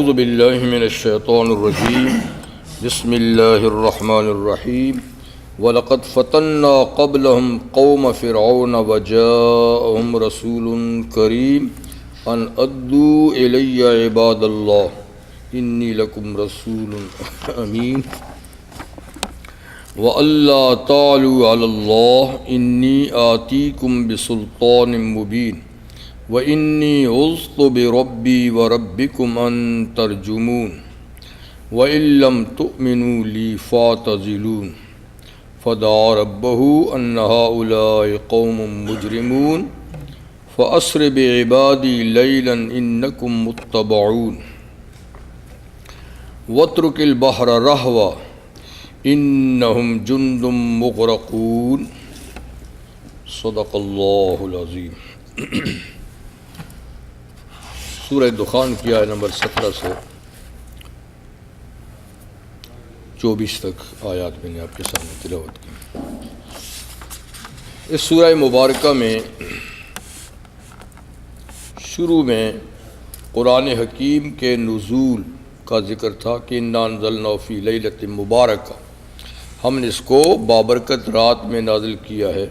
اعوذ باللہ من الشیطان الرجیم بسم اللہ الرحمن الرحیم وَلَقَدْ فَتَنَّا قَبْلَهُمْ قَوْمَ فِرْعَوْنَ وَجَاءَهُمْ رَسُولٌ كَرِيمٌ أَنْ أَدُّوا إِلَيَّ عِبَادَ اللَّهِ إِنِّي لَكُمْ رَسُولٌ أَمِينٌ وَأَلَّا تَعْلُوا عَلَى اللَّهِ إِنِّي آتِيكُمْ بِسُلْطَانٍ مُبِينٍ وَإِنِّي عُذْتُ بِرَبِّي وَرَبِّكُمْ أَن تَرْجُمُونِ وَإِن لَّمْ تُؤْمِنُوا لِي فَاعْتَزِلُونِ فَدَعَا رَبَّهُ أَنَّ هَٰؤُلَاءِ قَوْمٌ مُجْرِمُونَ فَأَسْرِ بِعِبَادِي لَيْلًا إِنَّكُمْ مُتَّبَعُونَ وَاتْرُكِ الْبَحْرَ رَهْوًا إِنَّهُمْ جُندٌ مُغْرَقُونَ صدق اللہ العظیم۔ سورہ دخان کی آیت نمبر 17 سے 24 تک آیات میں نے آپ کے سامنے تلاوت کی۔ اس سورہ مبارکہ میں شروع میں قرآن حکیم کے نزول کا ذکر تھا کہ اِنَّا أَنزَلْنَاهُ فِي لَيْلَةٍ مُبَارَكَةٍ، ہم نے اس کو بابرکت رات میں نازل کیا ہے،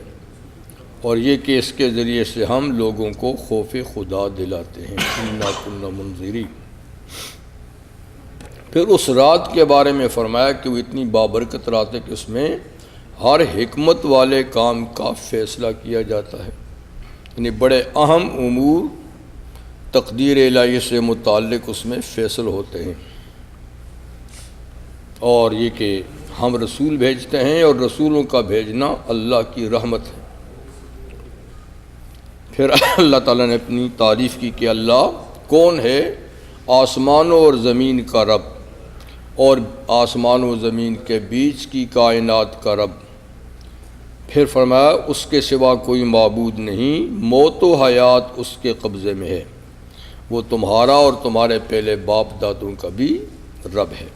اور یہ کہ اس کے ذریعے سے ہم لوگوں کو خوف خدا دلاتے ہیں۔ اِنَّا كُنَّا مُنذِرِينَ۔ پھر اس رات کے بارے میں فرمایا کہ وہ اتنی بابرکت رات ہے کہ اس میں ہر حکمت والے کام کا فیصلہ کیا جاتا ہے، یعنی بڑے اہم امور تقدیر الہی سے متعلق اس میں فیصل ہوتے ہیں، اور یہ کہ ہم رسول بھیجتے ہیں اور رسولوں کا بھیجنا اللہ کی رحمت ہے۔ پھر اللہ تعالیٰ نے اپنی تعریف کی کہ اللہ کون ہے؟ آسمانوں اور زمین کا رب، اور آسمان و زمین کے بیچ کی کائنات کا رب۔ پھر فرمایا اس کے سوا کوئی معبود نہیں، موت و حیات اس کے قبضے میں ہے، وہ تمہارا اور تمہارے پہلے باپ دادوں کا بھی رب ہے۔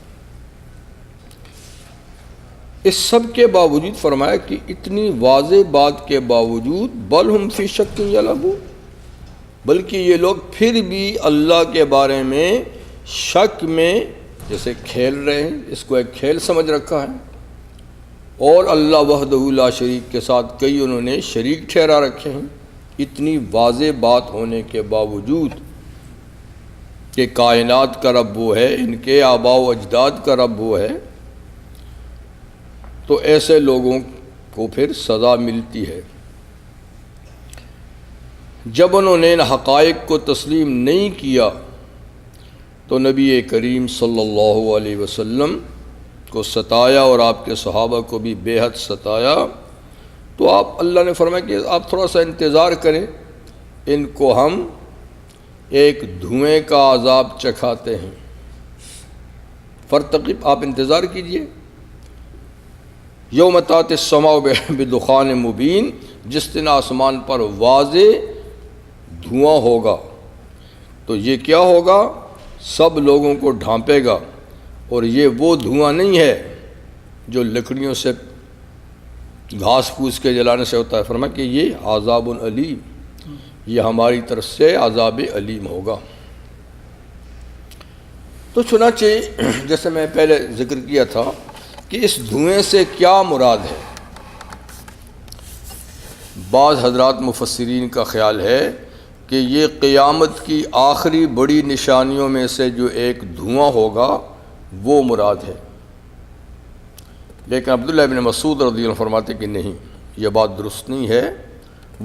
اس سب کے باوجود فرمایا کہ اتنی واضح بات کے باوجود بل ہم فی شک یلعبون، بلکہ یہ لوگ پھر بھی اللہ کے بارے میں شک میں جیسے کھیل رہے ہیں، اس کو ایک کھیل سمجھ رکھا ہے، اور اللہ وحدہ لا شریک کے ساتھ کئی انہوں نے شریک ٹھہرا رکھے ہیں۔ اتنی واضح بات ہونے کے باوجود کہ کائنات کا رب وہ ہے، ان کے آباء و اجداد کا رب وہ ہے، تو ایسے لوگوں کو پھر سزا ملتی ہے۔ جب انہوں نے ان حقائق کو تسلیم نہیں کیا تو نبی کریم صلی اللہ علیہ وسلم کو ستایا، اور آپ کے صحابہ کو بھی بے حد ستایا۔ تو اللہ نے فرمایا کہ آپ تھوڑا سا انتظار کریں، ان کو ہم ایک دھوئیں کا عذاب چکھاتے ہیں، فرتقب، آپ انتظار کیجئے۔ یوم تأتی السماء بدخان مبین، جس دن آسمان پر واضح دھواں ہوگا، تو یہ کیا ہوگا؟ سب لوگوں کو ڈھانپے گا، اور یہ وہ دھواں نہیں ہے جو لکڑیوں سے گھاس پھوس کے جلانے سے ہوتا ہے۔ فرمایا کہ یہ عذاب علیم، یہ ہماری طرف سے عذاب علیم ہوگا۔ تو چنانچہ جیسے میں پہلے ذکر کیا تھا کہ اس دھوئیں سے کیا مراد ہے، بعض حضرات مفسرین کا خیال ہے کہ یہ قیامت کی آخری بڑی نشانیوں میں سے جو ایک دھواں ہوگا وہ مراد ہے، لیکن عبداللہ ابن مسعود رضی اللہ عنہ فرماتے کہ نہیں، یہ بات درست نہیں ہے،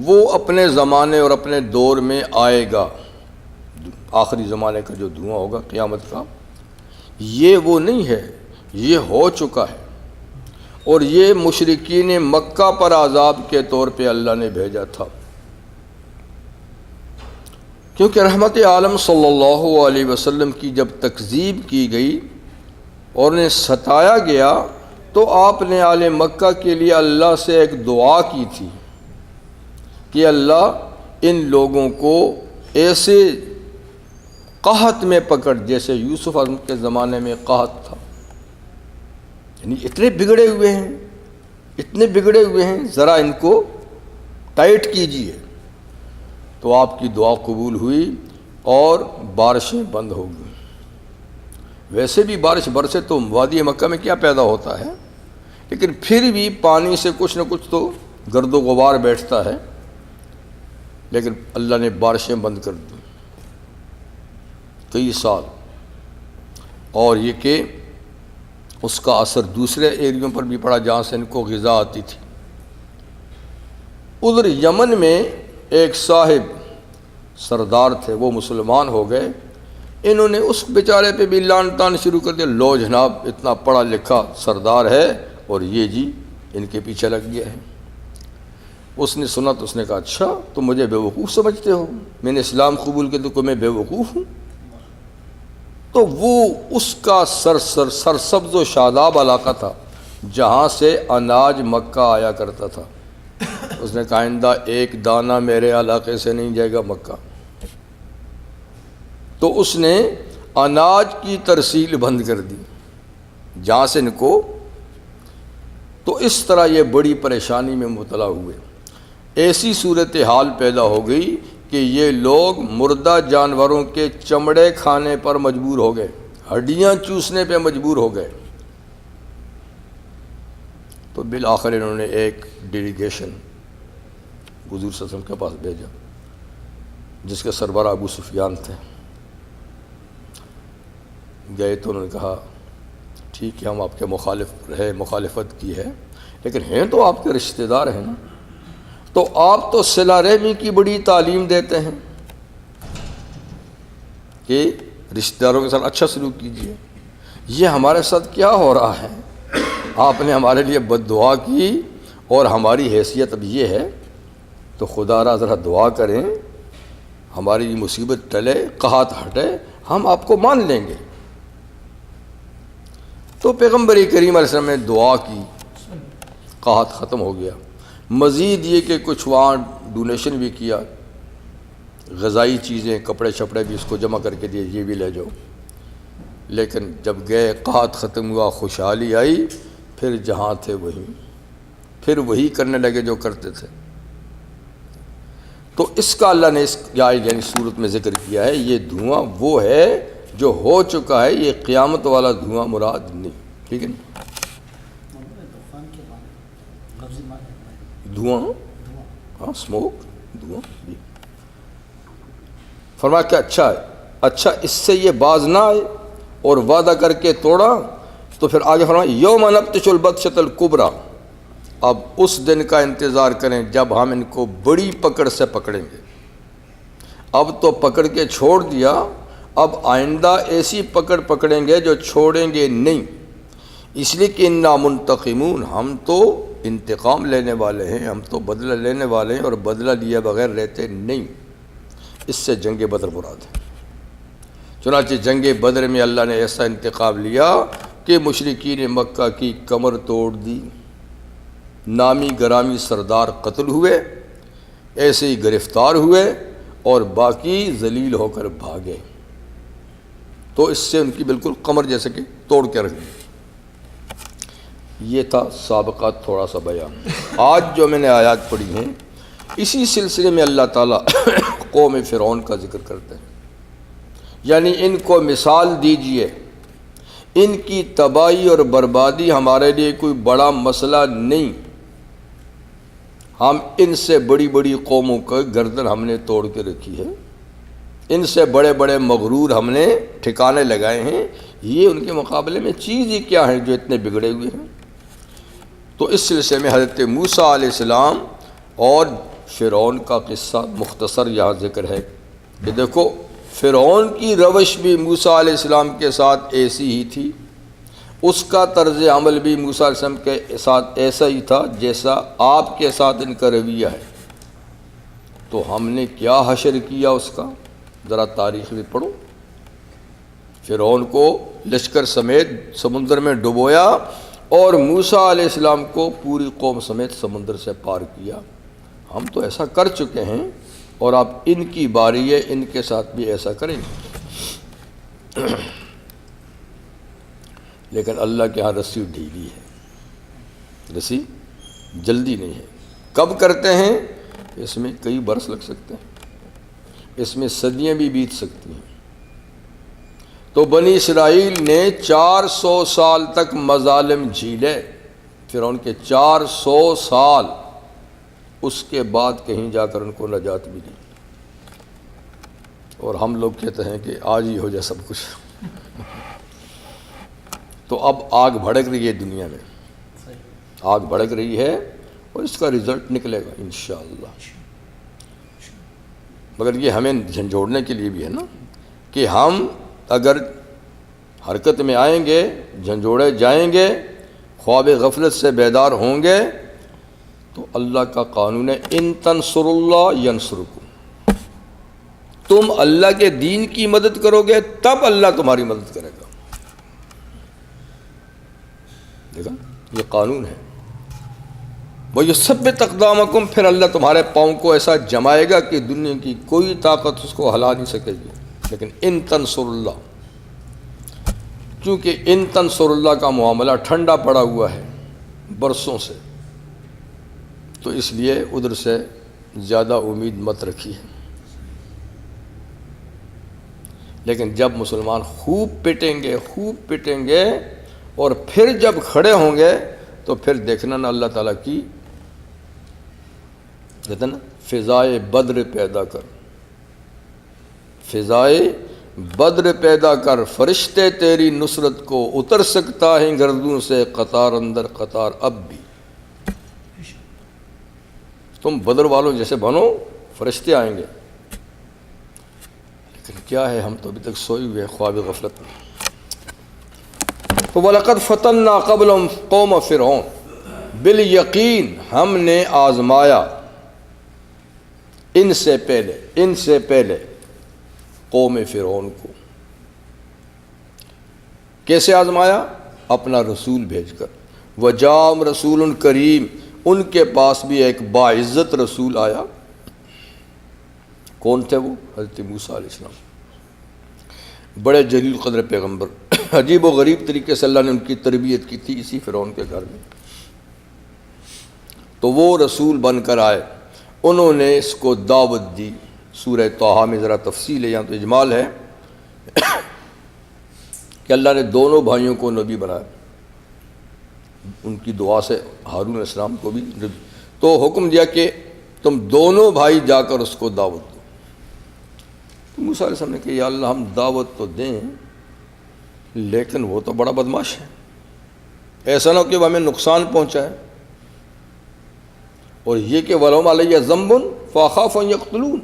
وہ اپنے زمانے اور اپنے دور میں آئے گا۔ آخری زمانے کا جو دھواں ہوگا قیامت کا، یہ وہ نہیں ہے، یہ ہو چکا ہے، اور یہ مشرکین مکہ پر عذاب کے طور پہ اللہ نے بھیجا تھا، کیونکہ رحمت عالم صلی اللہ علیہ وسلم کی جب تکذیب کی گئی اور انہیں ستایا گیا، تو آپ نے اہل مکہ کے لیے اللہ سے ایک دعا کی تھی کہ اللہ ان لوگوں کو ایسے قحط میں پکڑ جیسے یوسف کے زمانے میں قحط تھا، یعنی اتنے بگڑے ہوئے ہیں، ذرا ان کو ٹائٹ کیجیے۔ تو آپ کی دعا قبول ہوئی اور بارشیں بند ہو گئیں۔ ویسے بھی بارش برسے تو وادی مکہ میں کیا پیدا ہوتا ہے، لیکن پھر بھی پانی سے کچھ نہ کچھ تو گرد و غبار بیٹھتا ہے، لیکن اللہ نے بارشیں بند کر دی کئی سال، اور یہ کہ اس کا اثر دوسرے ایریوں پر بھی پڑا جہاں سے ان کو غذا آتی تھی۔ ادھر یمن میں ایک صاحب سردار تھے، وہ مسلمان ہو گئے، انہوں نے اس بیچارے پہ بھی لان تان شروع کر دیا، لو جناب اتنا پڑھا لکھا سردار ہے اور یہ جی ان کے پیچھے لگ گیا ہے۔ اس نے سنا تو اس نے کہا اچھا تم مجھے بیوقوف سمجھتے ہو، میں نے اسلام قبول کیا تو میں بیوقوف ہوں؟ تو وہ اس کا سرسبز و شاداب علاقہ تھا جہاں سے اناج مکہ آیا کرتا تھا۔ اس نے کہا آئندہ ایک دانہ میرے علاقے سے نہیں جائے گا مکہ۔ تو اس نے اناج کی ترسیل بند کر دی جہاں سے ان کو، تو اس طرح یہ بڑی پریشانی میں مبتلا ہوئے۔ ایسی صورتحال پیدا ہو گئی کہ یہ لوگ مردہ جانوروں کے چمڑے کھانے پر مجبور ہو گئے، ہڈیاں چوسنے پہ مجبور ہو گئے۔ تو بالآخر انہوں نے ایک ڈیلیگیشن حضور صلی اللہ علیہ وسلم کے پاس بھیجا، جس کے سربراہ ابو سفیان تھے۔ گئے تو انہوں نے کہا ٹھیک ہے ہم آپ کے مخالف رہے، مخالفت کی ہے، لیکن ہیں تو آپ کے رشتہ دار ہیں نا، تو آپ تو صلہ رحمی کی بڑی تعلیم دیتے ہیں کہ رشتہ داروں کے ساتھ اچھا سلوک کیجیے، یہ ہمارے ساتھ کیا ہو رہا ہے؟ آپ نے ہمارے لیے بد دعا کی اور ہماری حیثیت اب یہ ہے، تو خدا را ذرا دعا کریں ہماری مصیبت ٹلے، قحط ہٹے، ہم آپ کو مان لیں گے۔ تو پیغمبر کریم علیہ السلام نے دعا کی، قحط ختم ہو گیا۔ مزید یہ کہ کچھ وہاں ڈونیشن بھی کیا، غذائی چیزیں، کپڑے شپڑے بھی اس کو جمع کر کے دیے، یہ بھی لے جاؤ۔ لیکن جب گئے قحط ختم ہوا، خوشحالی آئی، پھر جہاں تھے پھر وہی کرنے لگے جو کرتے تھے۔ تو اس کا اللہ نے اس یعنی صورت میں ذکر کیا ہے، یہ دھواں وہ ہے جو ہو چکا ہے، یہ قیامت والا دھواں مراد نہیں، ٹھیک ہے نا؟ دھواں، ہاں اسموک، دھواں۔ فرمایا کہ اچھا ہے، اچھا اس سے یہ باز نہ آئے اور وعدہ کر کے توڑا، تو پھر آگے فرمایا یوم نبطش البطشۃ الکبریٰ، اب اس دن کا انتظار کریں جب ہم ان کو بڑی پکڑ سے پکڑیں گے۔ اب تو پکڑ کے چھوڑ دیا، اب آئندہ ایسی پکڑ پکڑیں گے جو چھوڑیں گے نہیں، اس لیے کہ انا منتقمون، ہم تو انتقام لینے والے ہیں، ہم تو بدلہ لینے والے ہیں، اور بدلہ لیے بغیر رہتے نہیں۔ اس سے جنگ بدر مراد ہے۔ چنانچہ جنگ بدر میں اللہ نے ایسا انتقام لیا کہ مشرکین مکہ کی کمر توڑ دی، نامی گرامی سردار قتل ہوئے، ایسے ہی گرفتار ہوئے، اور باقی ذلیل ہو کر بھاگے۔ تو اس سے ان کی بالکل کمر جیسے کہ توڑ کے رکھ دی۔ یہ تھا سابقہ تھوڑا سا بیان۔ آج جو میں نے آیات پڑھی ہیں، اسی سلسلے میں اللہ تعالیٰ قوم فرعون کا ذکر کرتے ہیں، یعنی ان کو مثال دیجئے، ان کی تباہی اور بربادی ہمارے لیے کوئی بڑا مسئلہ نہیں، ہم ان سے بڑی بڑی قوموں کا گردن ہم نے توڑ کے رکھی ہے، ان سے بڑے بڑے مغرور ہم نے ٹھکانے لگائے ہیں، یہ ان کے مقابلے میں چیز ہی کیا ہے جو اتنے بگڑے ہوئے ہیں۔ تو اس سلسلے میں حضرت موسیٰ علیہ السلام اور فرعون کا قصہ مختصر یہاں ذکر ہے کہ دیکھو فرعون کی روش بھی موسیٰ علیہ السلام کے ساتھ ایسی ہی تھی، اس کا طرز عمل بھی موسیٰ علیہ السلام کے ساتھ ایسا ہی تھا جیسا آپ کے ساتھ ان کا رویہ ہے۔ تو ہم نے کیا حشر کیا اس کا، ذرا تاریخ بھی پڑھو۔ فرعون کو لشکر سمیت سمندر میں ڈبویا، اور موسیٰ علیہ السلام کو پوری قوم سمیت سمندر سے پار کیا۔ ہم تو ایسا کر چکے ہیں، اور اب ان کی باری ہے، ان کے ساتھ بھی ایسا کریں گے۔ لیکن اللہ کے ہاں رسی ڈھیلی ہے، رسی جلدی نہیں ہے۔ کب کرتے ہیں؟ اس میں کئی برس لگ سکتے ہیں، اس میں صدیاں بھی بیت سکتی ہیں، تو بنی اسرائیل نے 400 سال تک مظالم جھیلے، فرعون کے 400 سال، اس کے بعد کہیں جا کر ان کو نجات ملی۔ اور ہم لوگ کہتے ہیں کہ آج ہی ہو جائے سب کچھ۔ تو اب آگ بھڑک رہی ہے دنیا میں، آگ بھڑک رہی ہے اور اس کا رزلٹ نکلے گا انشاءاللہ۔ مگر یہ ہمیں جھنجھوڑنے کے لیے بھی ہے نا، کہ ہم اگر حرکت میں آئیں گے، جھنجھوڑے جائیں گے، خواب غفلت سے بیدار ہوں گے، تو اللہ کا قانون ہے ان تنصر اللہ ینصرکم، تم اللہ کے دین کی مدد کرو گے تب اللہ تمہاری مدد کرے گا۔ دیکھا، یہ قانون ہے۔ وَيُثَبِّتْ أَقْدَامَكُمْ، پھر اللہ تمہارے پاؤں کو ایسا جمائے گا کہ دنیا کی کوئی طاقت اس کو ہلا نہیں سکے گی۔ لیکن ان تنصر اللہ، چونکہ ان تنصر اللہ کا معاملہ ٹھنڈا پڑا ہوا ہے برسوں سے، تو اس لیے ادھر سے زیادہ امید مت رکھی ہے۔ لیکن جب مسلمان خوب پٹیں گے اور پھر جب کھڑے ہوں گے تو پھر دیکھنا نا اللہ تعالیٰ کی، کہتے ہیں نا فضائے بدر پیدا کر، فضائے بدر پیدا کر، فرشتے تیری نصرت کو، اتر سکتا ہے گردوں سے قطار اندر قطار اب بھی۔ تم بدر والوں جیسے بنو، فرشتے آئیں گے۔ لیکن کیا ہے، ہم تو ابھی تک سوئے ہوئے خواب غفلت میں۔ تو وَلَقَدْ فَتَنَّا قَبْلَهُمْ قَوْمَ فِرْعَوْنَ، بالیقین ہم نے آزمایا ان سے پہلے قوم فرعون کو۔ کیسے آزمایا؟ اپنا رسول بھیج کر۔ وَجَاءَهُمْ رَسُولٌ کریم، ان کے پاس بھی ایک باعزت رسول آیا۔ کون تھے وہ؟ حضرت موسیٰ علیہ السلام، بڑے جلیل قدر پیغمبر۔ عجیب و غریب طریقے سے اللہ نے ان کی تربیت کی تھی اسی فرعون کے گھر میں۔ تو وہ رسول بن کر آئے، انہوں نے اس کو دعوت دی۔ سورہ طٰہٰ میں ذرا تفصیل ہے، یہاں تو اجمال ہے کہ اللہ نے دونوں بھائیوں کو نبی بنایا، ان کی دعا سے ہارون علیہ السلام کو بھی، تو حکم دیا کہ تم دونوں بھائی جا کر اس کو دعوت دو۔ تو موسیٰ علیہ السلام نے کہا یا اللہ ہم دعوت تو دیں لیکن وہ تو بڑا بدماش ہے، ایسا نہ ہو کہ وہ ہمیں نقصان پہنچائے، اور یہ کہ وَلَهُمْ عَلَيَّ ذَنْبٌ فَأَخَافُ أَن يَقْتُلُونِ،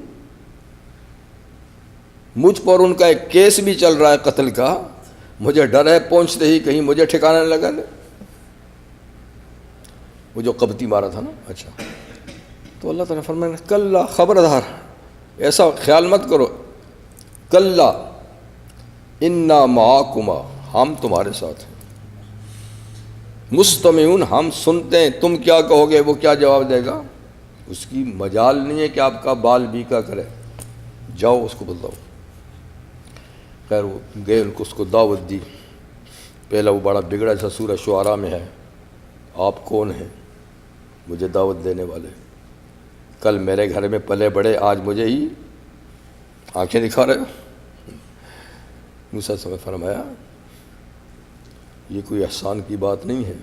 مجھ پر ان کا ایک کیس بھی چل رہا ہے قتل کا، مجھے ڈر ہے پہنچتے ہی کہیں مجھے ٹھکانا نہ لگا لے۔ وہ جو قبطی مارا تھا نا، اچھا، تو اللہ تعالیٰ فرمائے کلا، خبردار ایسا خیال مت کرو، کلا انا معاکما، ہم تمہارے ساتھ ہیں، مستمعون، ہم سنتے ہیں، تم کیا کہو گے وہ کیا جواب دے گا، اس کی مجال نہیں ہے کہ آپ کا بال بیکا کرے، جاؤ اس کو بتاؤ۔ خیر وہ گئے، ان کو اس کو دعوت دی۔ پہلا وہ بڑا بگڑا سا سورہ شعراء میں ہے، آپ کون ہیں مجھے دعوت دینے والے، کل میرے گھر میں پلے بڑے، آج مجھے ہی آنکھیں دکھا رہے ہو۔ موسیٰ نے فرمایا یہ کوئی احسان کی بات نہیں ہے،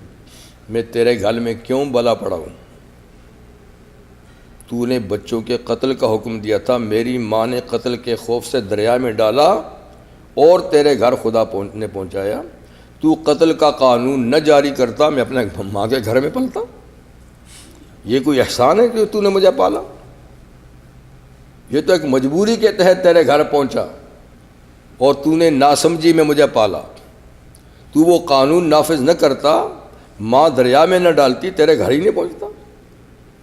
میں تیرے گھر میں کیوں بلا پڑا ہوں؟ تو نے بچوں کے قتل کا حکم دیا تھا، میری ماں نے قتل کے خوف سے دریا میں ڈالا اور تیرے گھر خدا نے پہنچایا، تو قتل کا قانون نہ جاری کرتا، میں اپنے ماں کے گھر میں پلتا، یہ کوئی احسان ہے کہ تو نے مجھے پالا؟ یہ تو ایک مجبوری کے تحت تیرے گھر پہنچا اور تو نے ناسمجھی میں مجھے پالا، تو وہ قانون نافذ نہ کرتا، ماں دریا میں نہ ڈالتی، تیرے گھر ہی نہیں پہنچتا۔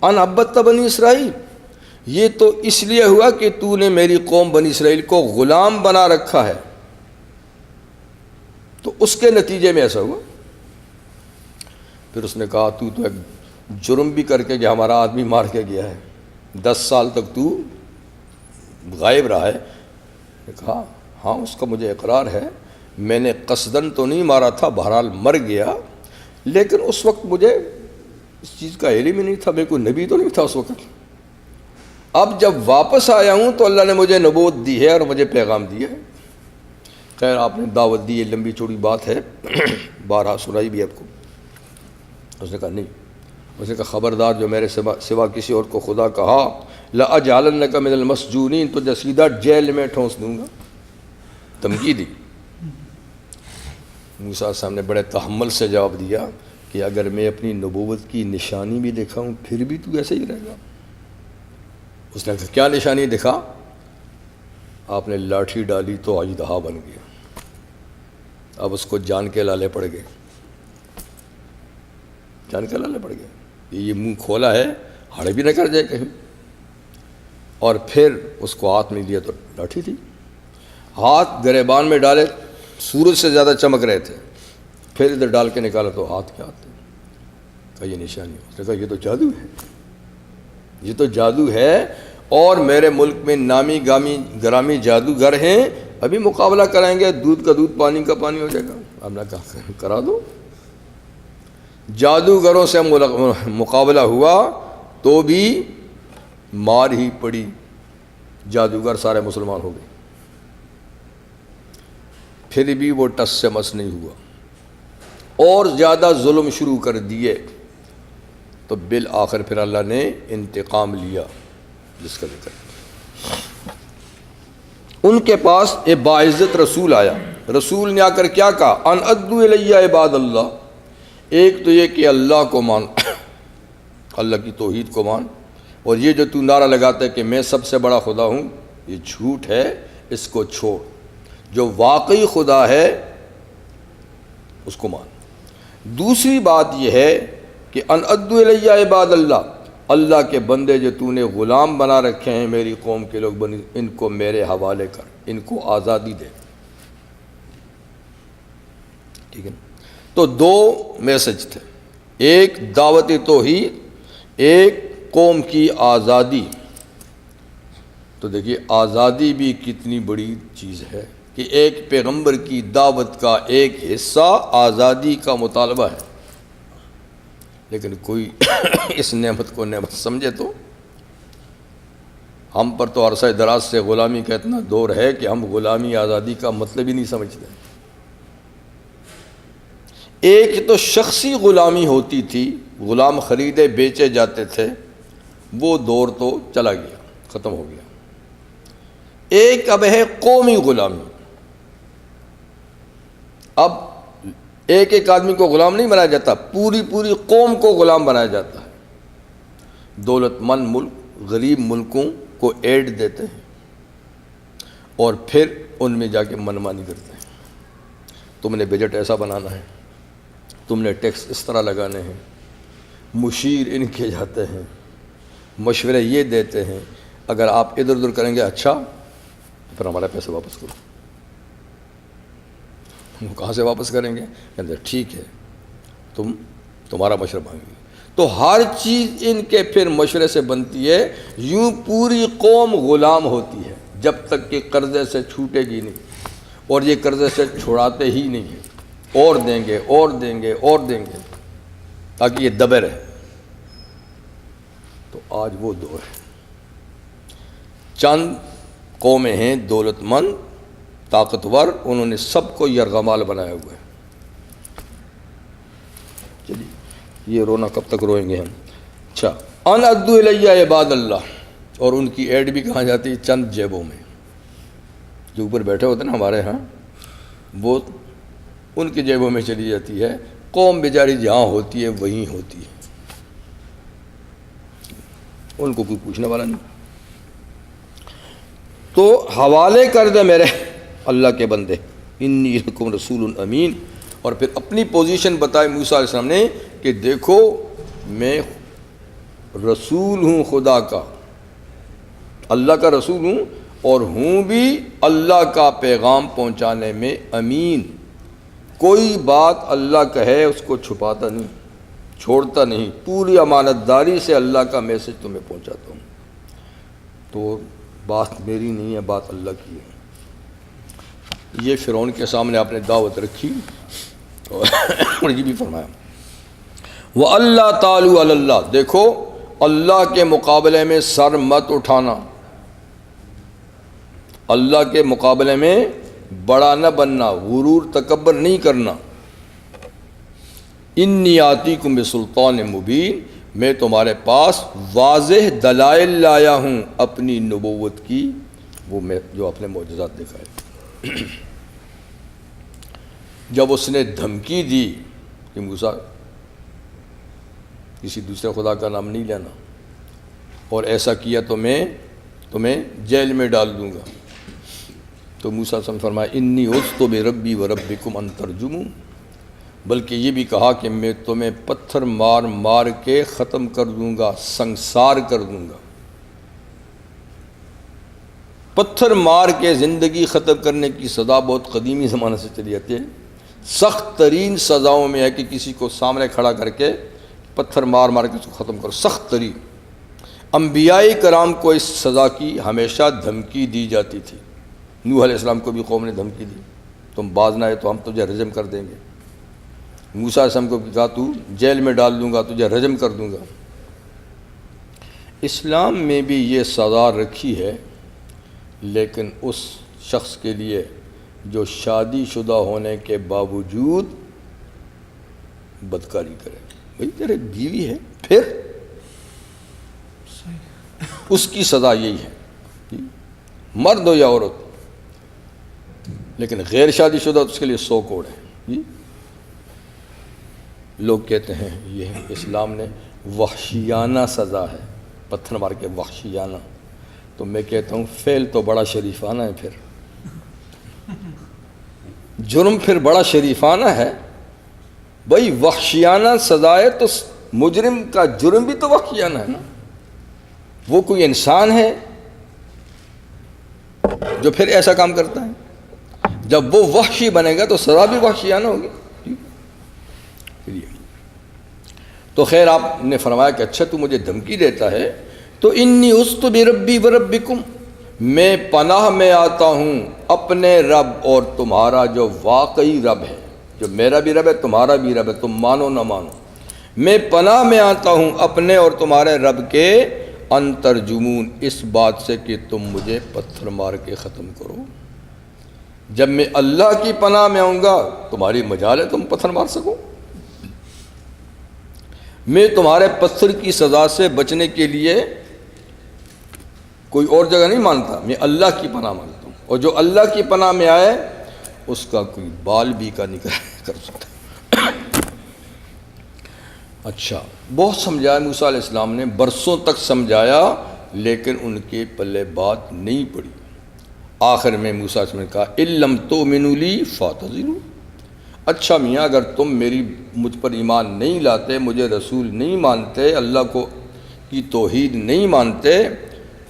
ان عبدت بنی اسرائیل، یہ تو اس لیے ہوا کہ تو نے میری قوم بنی اسرائیل کو غلام بنا رکھا ہے، تو اس کے نتیجے میں ایسا ہوا۔ پھر اس نے کہا تو ایک جرم بھی کر کے گیا، ہمارا آدمی مار کے گیا ہے، 10 سال تک تو غائب رہا ہے۔ نے کہا ہاں اس کا مجھے اقرار ہے، میں نے قصدن تو نہیں مارا تھا، بہرحال مر گیا، لیکن اس وقت مجھے اس چیز کا علم ہی نہیں تھا، میں کوئی نبی تو نہیں تھا اس وقت۔ اب جب واپس آیا ہوں تو اللہ نے مجھے نبوت دی ہے اور مجھے پیغام دیا ہے۔ خیر آپ نے دعوت دی، یہ لمبی چوڑی بات ہے، بارہا سنائی بھی آپ کو۔ اس نے کہا نہیں، اس نے کہا خبردار جو میرے سوا کسی اور کو خدا کہا لَأَجْعَلَنَّكَ مِنَ الْمَسْجُونِينَ، تو جو سیدھا جیل میں ٹھونس دوں گا، دھمکی دی۔ موسیٰ علیہ السلام نے بڑے تحمل سے جواب دیا کہ اگر میں اپنی نبوت کی نشانی بھی دکھاؤں پھر بھی تو ایسے ہی رہے گا۔ اس نے کہا کیا نشانی دکھا؟ آپ نے لاٹھی ڈالی تو اژدہا بن گیا۔ اب اس کو جان کے لالے پڑ گئے، جان کے لالے پڑ گئے، یہ منہ کھولا ہے ہڑ بھی نہ کر جائے کہیں۔ اور پھر اس کو ہاتھ میں دیا تو لاٹھی تھی، ہاتھ گریبان میں ڈالے، سورج سے زیادہ چمک رہے تھے، پھر ادھر ڈال کے نکالا تو ہاتھ کیا آتے، کہا یہ نشانی ہے۔ اس نے کہا یہ تو جادو ہے، یہ تو جادو ہے، اور میرے ملک میں نامی گرامی جادوگر ہیں، ابھی مقابلہ کرائیں گے، دودھ کا دودھ پانی کا پانی ہو جائے گا۔ آپ نے کہا کرا دو۔ جادوگروں سے مقابلہ ہوا تو بھی مار ہی پڑی، جادوگر سارے مسلمان ہو گئے، پھر بھی وہ ٹس سے مس نہیں ہوا، اور زیادہ ظلم شروع کر دیے، تو بالآخر پھر اللہ نے انتقام لیا، جس کا ذکر ان کے پاس ایک باعزت رسول آیا۔ رسول نے آ کر کیا کہا؟ ان ادو الیہ عباد اللہ، ایک تو یہ کہ اللہ کو مان، اللہ کی توحید کو مان، اور یہ جو تو نعرہ لگاتا ہے کہ میں سب سے بڑا خدا ہوں، یہ جھوٹ ہے، اس کو چھوڑ، جو واقعی خدا ہے اس کو مان۔ دوسری بات یہ ہے کہ ان ادو الیہ عباد اللہ، اللہ کے بندے جو تو نے غلام بنا رکھے ہیں، میری قوم کے لوگ بنی، ان کو میرے حوالے کر، ان کو آزادی دے۔ ٹھیک ہے، تو دو میسج تھے، ایک دعوت توحید، ایک قوم کی آزادی۔ تو دیکھیے آزادی بھی کتنی بڑی چیز ہے کہ ایک پیغمبر کی دعوت کا ایک حصہ آزادی کا مطالبہ ہے، لیکن کوئی اس نعمت کو نعمت سمجھے تو ہم پر تو عرصہ دراز سے غلامی کا اتنا دور ہے کہ ہم غلامی آزادی کا مطلب ہی نہیں سمجھتے۔ ایک تو شخصی غلامی ہوتی تھی، غلام خریدے بیچے جاتے تھے، وہ دور تو چلا گیا، ختم ہو گیا۔ ایک اب ہے قومی غلامی، اب ایک ایک آدمی کو غلام نہیں بنایا جاتا، پوری پوری قوم کو غلام بنایا جاتا ہے۔ دولت مند ملک غریب ملکوں کو ایڈ دیتے ہیں اور پھر ان میں جا کے منمانی کرتے ہیں، تم نے بجٹ ایسا بنانا ہے، تم نے ٹیکس اس طرح لگانے ہیں، مشیر ان کے جاتے ہیں، مشورے یہ دیتے ہیں، اگر آپ ادھر ادھر کریں گے اچھا تو پھر ہمارا پیسے واپس کرو۔ وہ کہاں سے واپس کریں گے؟ کہتے ہیں ٹھیک ہے تمہارا مشورہ مانگیں گے۔ تو ہر چیز ان کے پھر مشورے سے بنتی ہے، یوں پوری قوم غلام ہوتی ہے جب تک کہ قرضے سے چھوٹے گی نہیں، اور یہ قرضے سے چھڑاتے ہی نہیں ہیں، اور دیں گے اور دیں گے اور دیں گے تاکہ یہ دبے رہے۔ تو آج وہ دور ہے، چند قومیں ہیں دولت مند طاقتور، انہوں نے سب کو یرغمال بنایا ہوا ہے۔ چلیے یہ رونا کب تک روئیں گے ہم؟ اچھا، ان ادو الیہ عباد اللہ، اور ان کی ایڈ بھی کہاں جاتی ہے؟ چند جیبوں میں، جو اوپر بیٹھے ہوتے ہیں نا ہمارے ہاں، وہ ان کی جیبوں میں چلی جاتی ہے، قوم بیچاری جہاں ہوتی ہے وہیں ہوتی ہے، ان کو کوئی پوچھنے والا نہیں۔ تو حوالے کر دے میرے اللہ کے بندے، انی لکم رسول امین، اور پھر اپنی پوزیشن بتائے موسیٰ علیہ السلام نے کہ دیکھو میں رسول ہوں خدا کا، اللہ کا رسول ہوں، اور ہوں بھی اللہ کا پیغام پہنچانے میں امین۔ کوئی بات اللہ کہے اس کو چھپاتا نہیں، چھوڑتا نہیں، پوری امانت داری سے اللہ کا میسج تمہیں پہنچاتا ہوں۔ تو بات میری نہیں ہے، بات اللہ کی ہے۔ یہ فرعون کے سامنے آپ نے دعوت رکھی اور یہ بھی فرمایا وَأَلَّا تَعْلُوا عَلَى اللَّهِ، دیکھو اللہ کے مقابلے میں سر مت اٹھانا، اللہ کے مقابلے میں بڑا نہ بننا، غرور تکبر نہیں کرنا۔ انی آتیکم بسلطان مبین، میں تمہارے پاس واضح دلائل لایا ہوں اپنی نبوت کی، وہ میں جو اپنے معجزات دکھائے۔ جب اس نے دھمکی دی کہ موسیٰ کسی دوسرے خدا کا نام نہیں لینا، اور ایسا کیا تو میں تمہیں جیل میں ڈال دوں گا، تو موسیٰ صلی اللہ علیہ وسلم فرمایا انی عذت بربی وربکم ان ترجمون، بلکہ یہ بھی کہا کہ میں تمہیں پتھر مار مار کے ختم کر دوں گا، سنسار کر دوں گا۔ پتھر مار کے زندگی ختم کرنے کی سزا بہت قدیمی زمانے سے چلی آتی ہے، سخت ترین سزاؤں میں ہے کہ کسی کو سامنے کھڑا کر کے پتھر مار مار کے اس کو ختم کرو، سخت ترین۔ انبیاء کرام کو اس سزا کی ہمیشہ دھمکی دی جاتی تھی۔ نوح علیہ السلام کو بھی قوم نے دھمکی دی، تم باز نہ آئے تو ہم تجھے رجم کر دیں گے۔ موسیٰ علیہ السلام کو بھی کہا تو جیل میں ڈال دوں گا، تجھے رجم کر دوں گا۔ اسلام میں بھی یہ سزا رکھی ہے، لیکن اس شخص کے لیے جو شادی شدہ ہونے کے باوجود بدکاری کرے۔ بھئی تیرے بیوی ہے، پھر اس کی سزا یہی ہے، مرد ہو یا عورت، لیکن غیر شادی شدہ تو اس کے لیے 100 کوڑ ہے۔ لوگ کہتے ہیں یہ اسلام نے وحشیانہ سزا ہے، پتھر مار کے وحشیانہ، تو میں کہتا ہوں فعل تو بڑا شریفانہ ہے، پھر جرم پھر بڑا شریفانہ ہے۔ بھئی وحشیانہ سزا ہے تو مجرم کا جرم بھی تو وحشیانہ ہے نا، وہ کوئی انسان ہے جو پھر ایسا کام کرتا ہے، جب وہ وحشی بنے گا تو سزا بھی وحشیانہ ہوگی۔ تو خیر آپ نے فرمایا کہ اچھا تو مجھے دھمکی دیتا ہے، تو انی عذت بربی وربکم، میں پناہ میں آتا ہوں اپنے رب اور تمہارا جو واقعی رب ہے، جو میرا بھی رب ہے تمہارا بھی رب ہے، تم مانو نہ مانو، میں پناہ میں آتا ہوں اپنے اور تمہارے رب کے ان ترجمون، اس بات سے کہ تم مجھے پتھر مار کے ختم کرو۔ جب میں اللہ کی پناہ میں آؤں گا تمہاری مجال ہے تم پتھر مار سکو۔ میں تمہارے پتھر کی سزا سے بچنے کے لیے کوئی اور جگہ نہیں مانتا، میں اللہ کی پناہ مانتا ہوں، اور جو اللہ کی پناہ میں آئے اس کا کوئی بال بھی کا نہیں کر سکتا۔ اچھا بہت سمجھایا موسیٰ علیہ السلام نے، برسوں تک سمجھایا، لیکن ان کے پلے بات نہیں پڑی۔ آخر میں موسیٰ علیہ السلام نے کہا اِن لَمْ تُؤْمِنُوا لِي فَاعْتَزِلُوا، اچھا میاں اگر تم مجھ پر ایمان نہیں لاتے، مجھے رسول نہیں مانتے، اللہ کو کی توحید نہیں مانتے،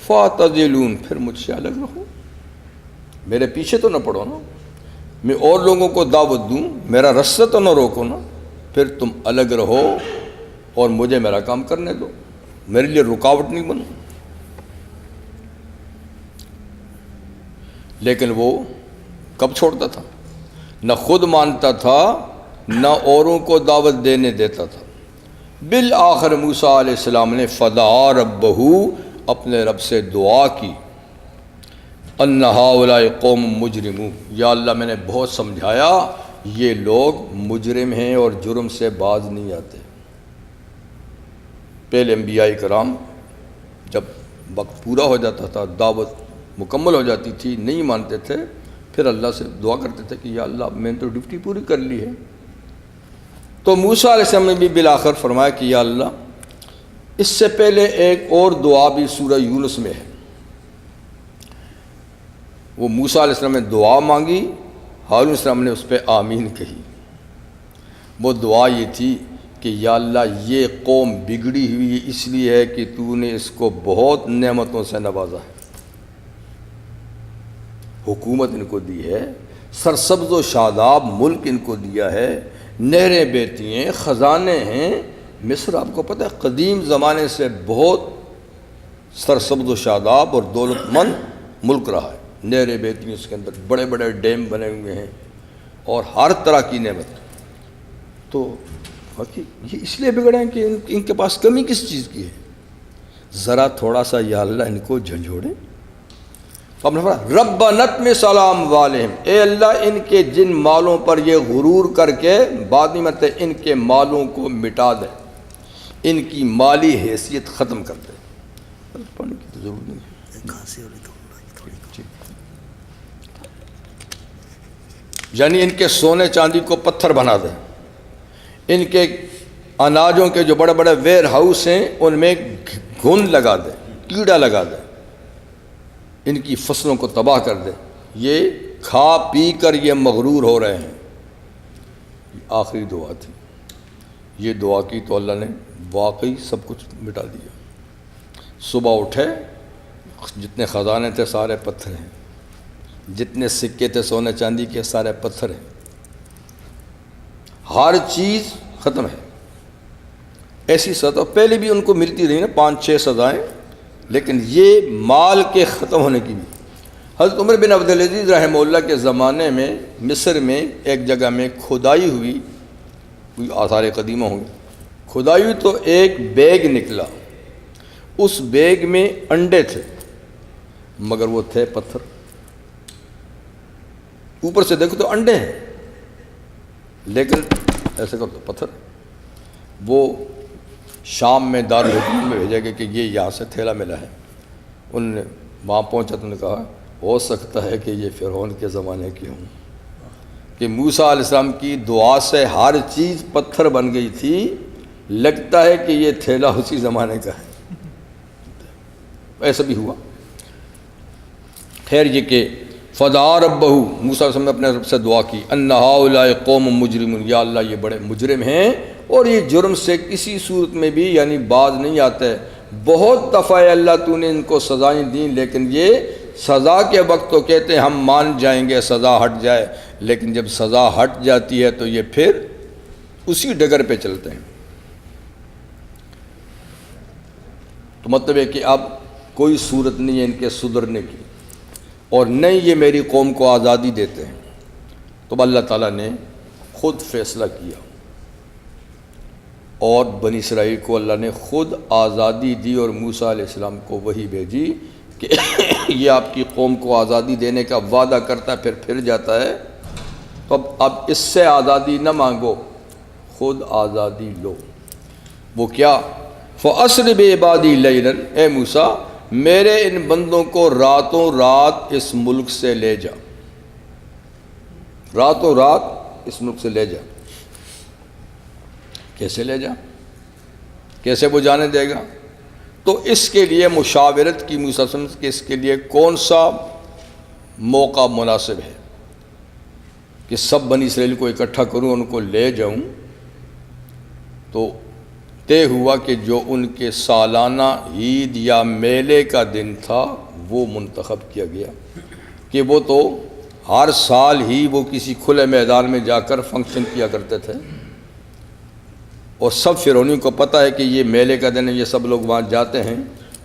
فَاعْتَزِلُونَ، پھر مجھ سے الگ رہو، میرے پیچھے تو نہ پڑو نا، میں اور لوگوں کو دعوت دوں، میرا رستہ تو نہ روکو نا، پھر تم الگ رہو اور مجھے میرا کام کرنے دو، میرے لیے رکاوٹ نہیں بنو۔ لیکن وہ کب چھوڑتا تھا؟ نہ خود مانتا تھا نہ اوروں کو دعوت دینے دیتا تھا۔ بالآخر موسیٰ علیہ السلام نے فدعا ربہ، اپنے رب سے دعا کی، ان ہؤلاء قوم مجرمون، یا اللہ میں نے بہت سمجھایا یہ لوگ مجرم ہیں اور جرم سے باز نہیں آتے۔ پہلے انبیاء کرام جب وقت پورا ہو جاتا تھا، دعوت مکمل ہو جاتی تھی، نہیں مانتے تھے، پھر اللہ سے دعا کرتے تھے کہ یا اللہ میں نے تو ڈیوٹی پوری کر لی ہے۔ تو موسیٰ علیہ السلام نے بھی بالآخر فرمایا کہ یا اللہ، اس سے پہلے ایک اور دعا بھی سورہ یونس میں ہے، وہ موسیٰ علیہ السلام نے دعا مانگی، ہارون علیہ السلام نے اس پہ آمین کہی۔ وہ دعا یہ تھی کہ یا اللہ یہ قوم بگڑی ہوئی اس لیے ہے کہ تو نے اس کو بہت نعمتوں سے نوازا ہے، حکومت ان کو دی ہے، سرسبز و شاداب ملک ان کو دیا ہے، نہریں بہتی ہیں، خزانے ہیں۔ مصر آپ کو پتہ ہے قدیم زمانے سے بہت سرسبز و شاداب اور دولت مند ملک رہا ہے، نہریں بہتی ہیں، اس کے اندر بڑے بڑے ڈیم بنے ہوئے ہیں اور ہر طرح کی نعمت۔ تو یہ اس لیے بگڑے ہیں کہ ان کے پاس کمی کس چیز کی ہے؟ ذرا تھوڑا سا یا اللہ ان کو جھنجھوڑیں، اب نے فرمایا ربنا میں سلام والہم، اے اللہ ان کے جن مالوں پر یہ غرور کر کے بعد میں مت ان کے مالوں کو مٹا دے، ان کی مالی حیثیت ختم کر دے۔ پڑھنے کی تو ضرورت نہیں ہے۔ یعنی ان کے سونے چاندی کو پتھر بنا دے، ان کے اناجوں کے جو بڑے بڑے ویئر ہاؤس ہیں ان میں گھن لگا دے، کیڑا لگا دے، ان کی فصلوں کو تباہ کر دے۔ یہ کھا پی کر یہ مغرور ہو رہے ہیں۔ آخری دعا تھی، یہ دعا کی تو اللہ نے واقعی سب کچھ مٹا دیا۔ صبح اٹھے، جتنے خزانے تھے سارے پتھر ہیں، جتنے سکے تھے سونے چاندی کے سارے پتھر ہیں، ہر چیز ختم ہے۔ ایسی سزا پہلے بھی ان کو ملتی رہی نا، 5-6 سزائیں، لیکن یہ مال کے ختم ہونے کی بھی۔ حضرت عمر بن عبدالعزیز رحمہ اللہ کے زمانے میں مصر میں ایک جگہ میں کھدائی ہوئی، کوئی آثار قدیمہ ہوں گے، کھدائی ہوئی تو ایک بیگ نکلا، اس بیگ میں انڈے تھے مگر وہ تھے پتھر۔ اوپر سے دیکھو تو انڈے ہیں لیکن ایسے کر تو پتھر۔ وہ شام میں دارالحکومت میں بھیجا گیا کہ یہ یہاں سے تھیلا ملا ہے۔ ان نے وہاں پہنچا تو نے کہا ہو سکتا ہے کہ یہ فرعون کے زمانے کی ہوں، کہ موسیٰ علیہ السلام کی دعا سے ہر چیز پتھر بن گئی تھی، لگتا ہے کہ یہ تھیلا اسی زمانے کا ہے۔ ایسا بھی ہوا۔ خیر یہ کہ فدعا ربہ، موسیٰ علیہ السلام نے اپنے رب سے دعا کی، ان ہؤلاء قوم مجرمون، یا اللہ یہ بڑے مجرم ہیں اور یہ جرم سے کسی صورت میں بھی یعنی باز نہیں آتے۔ بہت دفعہ اللہ تو نے ان کو سزائیں دیں لیکن یہ سزا کے وقت تو کہتے ہیں ہم مان جائیں گے سزا ہٹ جائے، لیکن جب سزا ہٹ جاتی ہے تو یہ پھر اسی ڈگر پہ چلتے ہیں۔ تو مطلب ہے کہ اب کوئی صورت نہیں ہے ان کے سدھرنے کی، اور نہیں یہ میری قوم کو آزادی دیتے ہیں۔ تو اللہ تعالیٰ نے خود فیصلہ کیا اور بنی اسرائیل کو اللہ نے خود آزادی دی، اور موسیٰ علیہ السلام کو وحی بھیجی کہ یہ آپ کی قوم کو آزادی دینے کا وعدہ کرتا ہے پھر جاتا ہے، تو اب اس سے آزادی نہ مانگو، خود آزادی لو۔ وہ کیا؟ فَأَسْرِ بِعِبَادِي لَيْلًا، اے موسیٰ میرے ان بندوں کو راتوں رات اس ملک سے لے جا، راتوں رات اس ملک سے لے جا۔ کیسے لے جا؟ کیسے وہ جانے دے گا؟ تو اس کے لیے مشاورت کی موسیٰ صلی اللہ علیہ وسلم کہ اس کے لیے کون سا موقع مناسب ہے کہ سب بنی اسرائیل کو اکٹھا کروں، ان کو لے جاؤں۔ تو طے ہوا کہ جو ان کے سالانہ عید یا میلے کا دن تھا وہ منتخب کیا گیا، کہ وہ تو ہر سال ہی وہ کسی کھلے میدان میں جا کر فنکشن کیا کرتے تھے، اور سب فرعونیوں کو پتہ ہے کہ یہ میلے کا دن ہے، یہ سب لوگ وہاں جاتے ہیں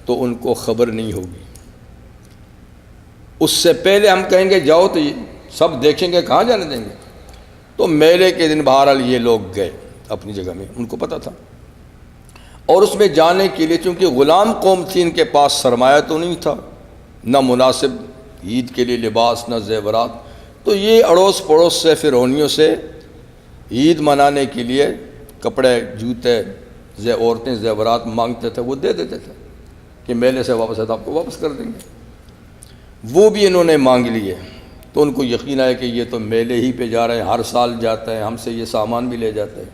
تو ان کو خبر نہیں ہوگی۔ اس سے پہلے ہم کہیں گے جاؤ تو یہ سب دیکھیں گے، کہاں جانے دیں گے؟ تو میلے کے دن بہرحال یہ لوگ گئے اپنی جگہ میں، ان کو پتہ تھا۔ اور اس میں جانے کے لیے چونکہ غلام قوم تھی، ان کے پاس سرمایہ تو نہیں تھا، نہ مناسب عید کے لیے لباس، نہ زیورات، تو یہ اڑوس پڑوس سے فرعونیوں سے عید منانے کے لیے کپڑے، جوتے، عورتیں زیورات مانگتے تھے، وہ دے دیتے تھے کہ میلے سے واپس آئے تو آپ کو واپس کر دیں گے۔ وہ بھی انہوں نے مانگ لیے، تو ان کو یقین آیا کہ یہ تو میلے ہی پہ جا رہے ہیں، ہر سال جاتے ہیں، ہم سے یہ سامان بھی لے جاتے ہیں۔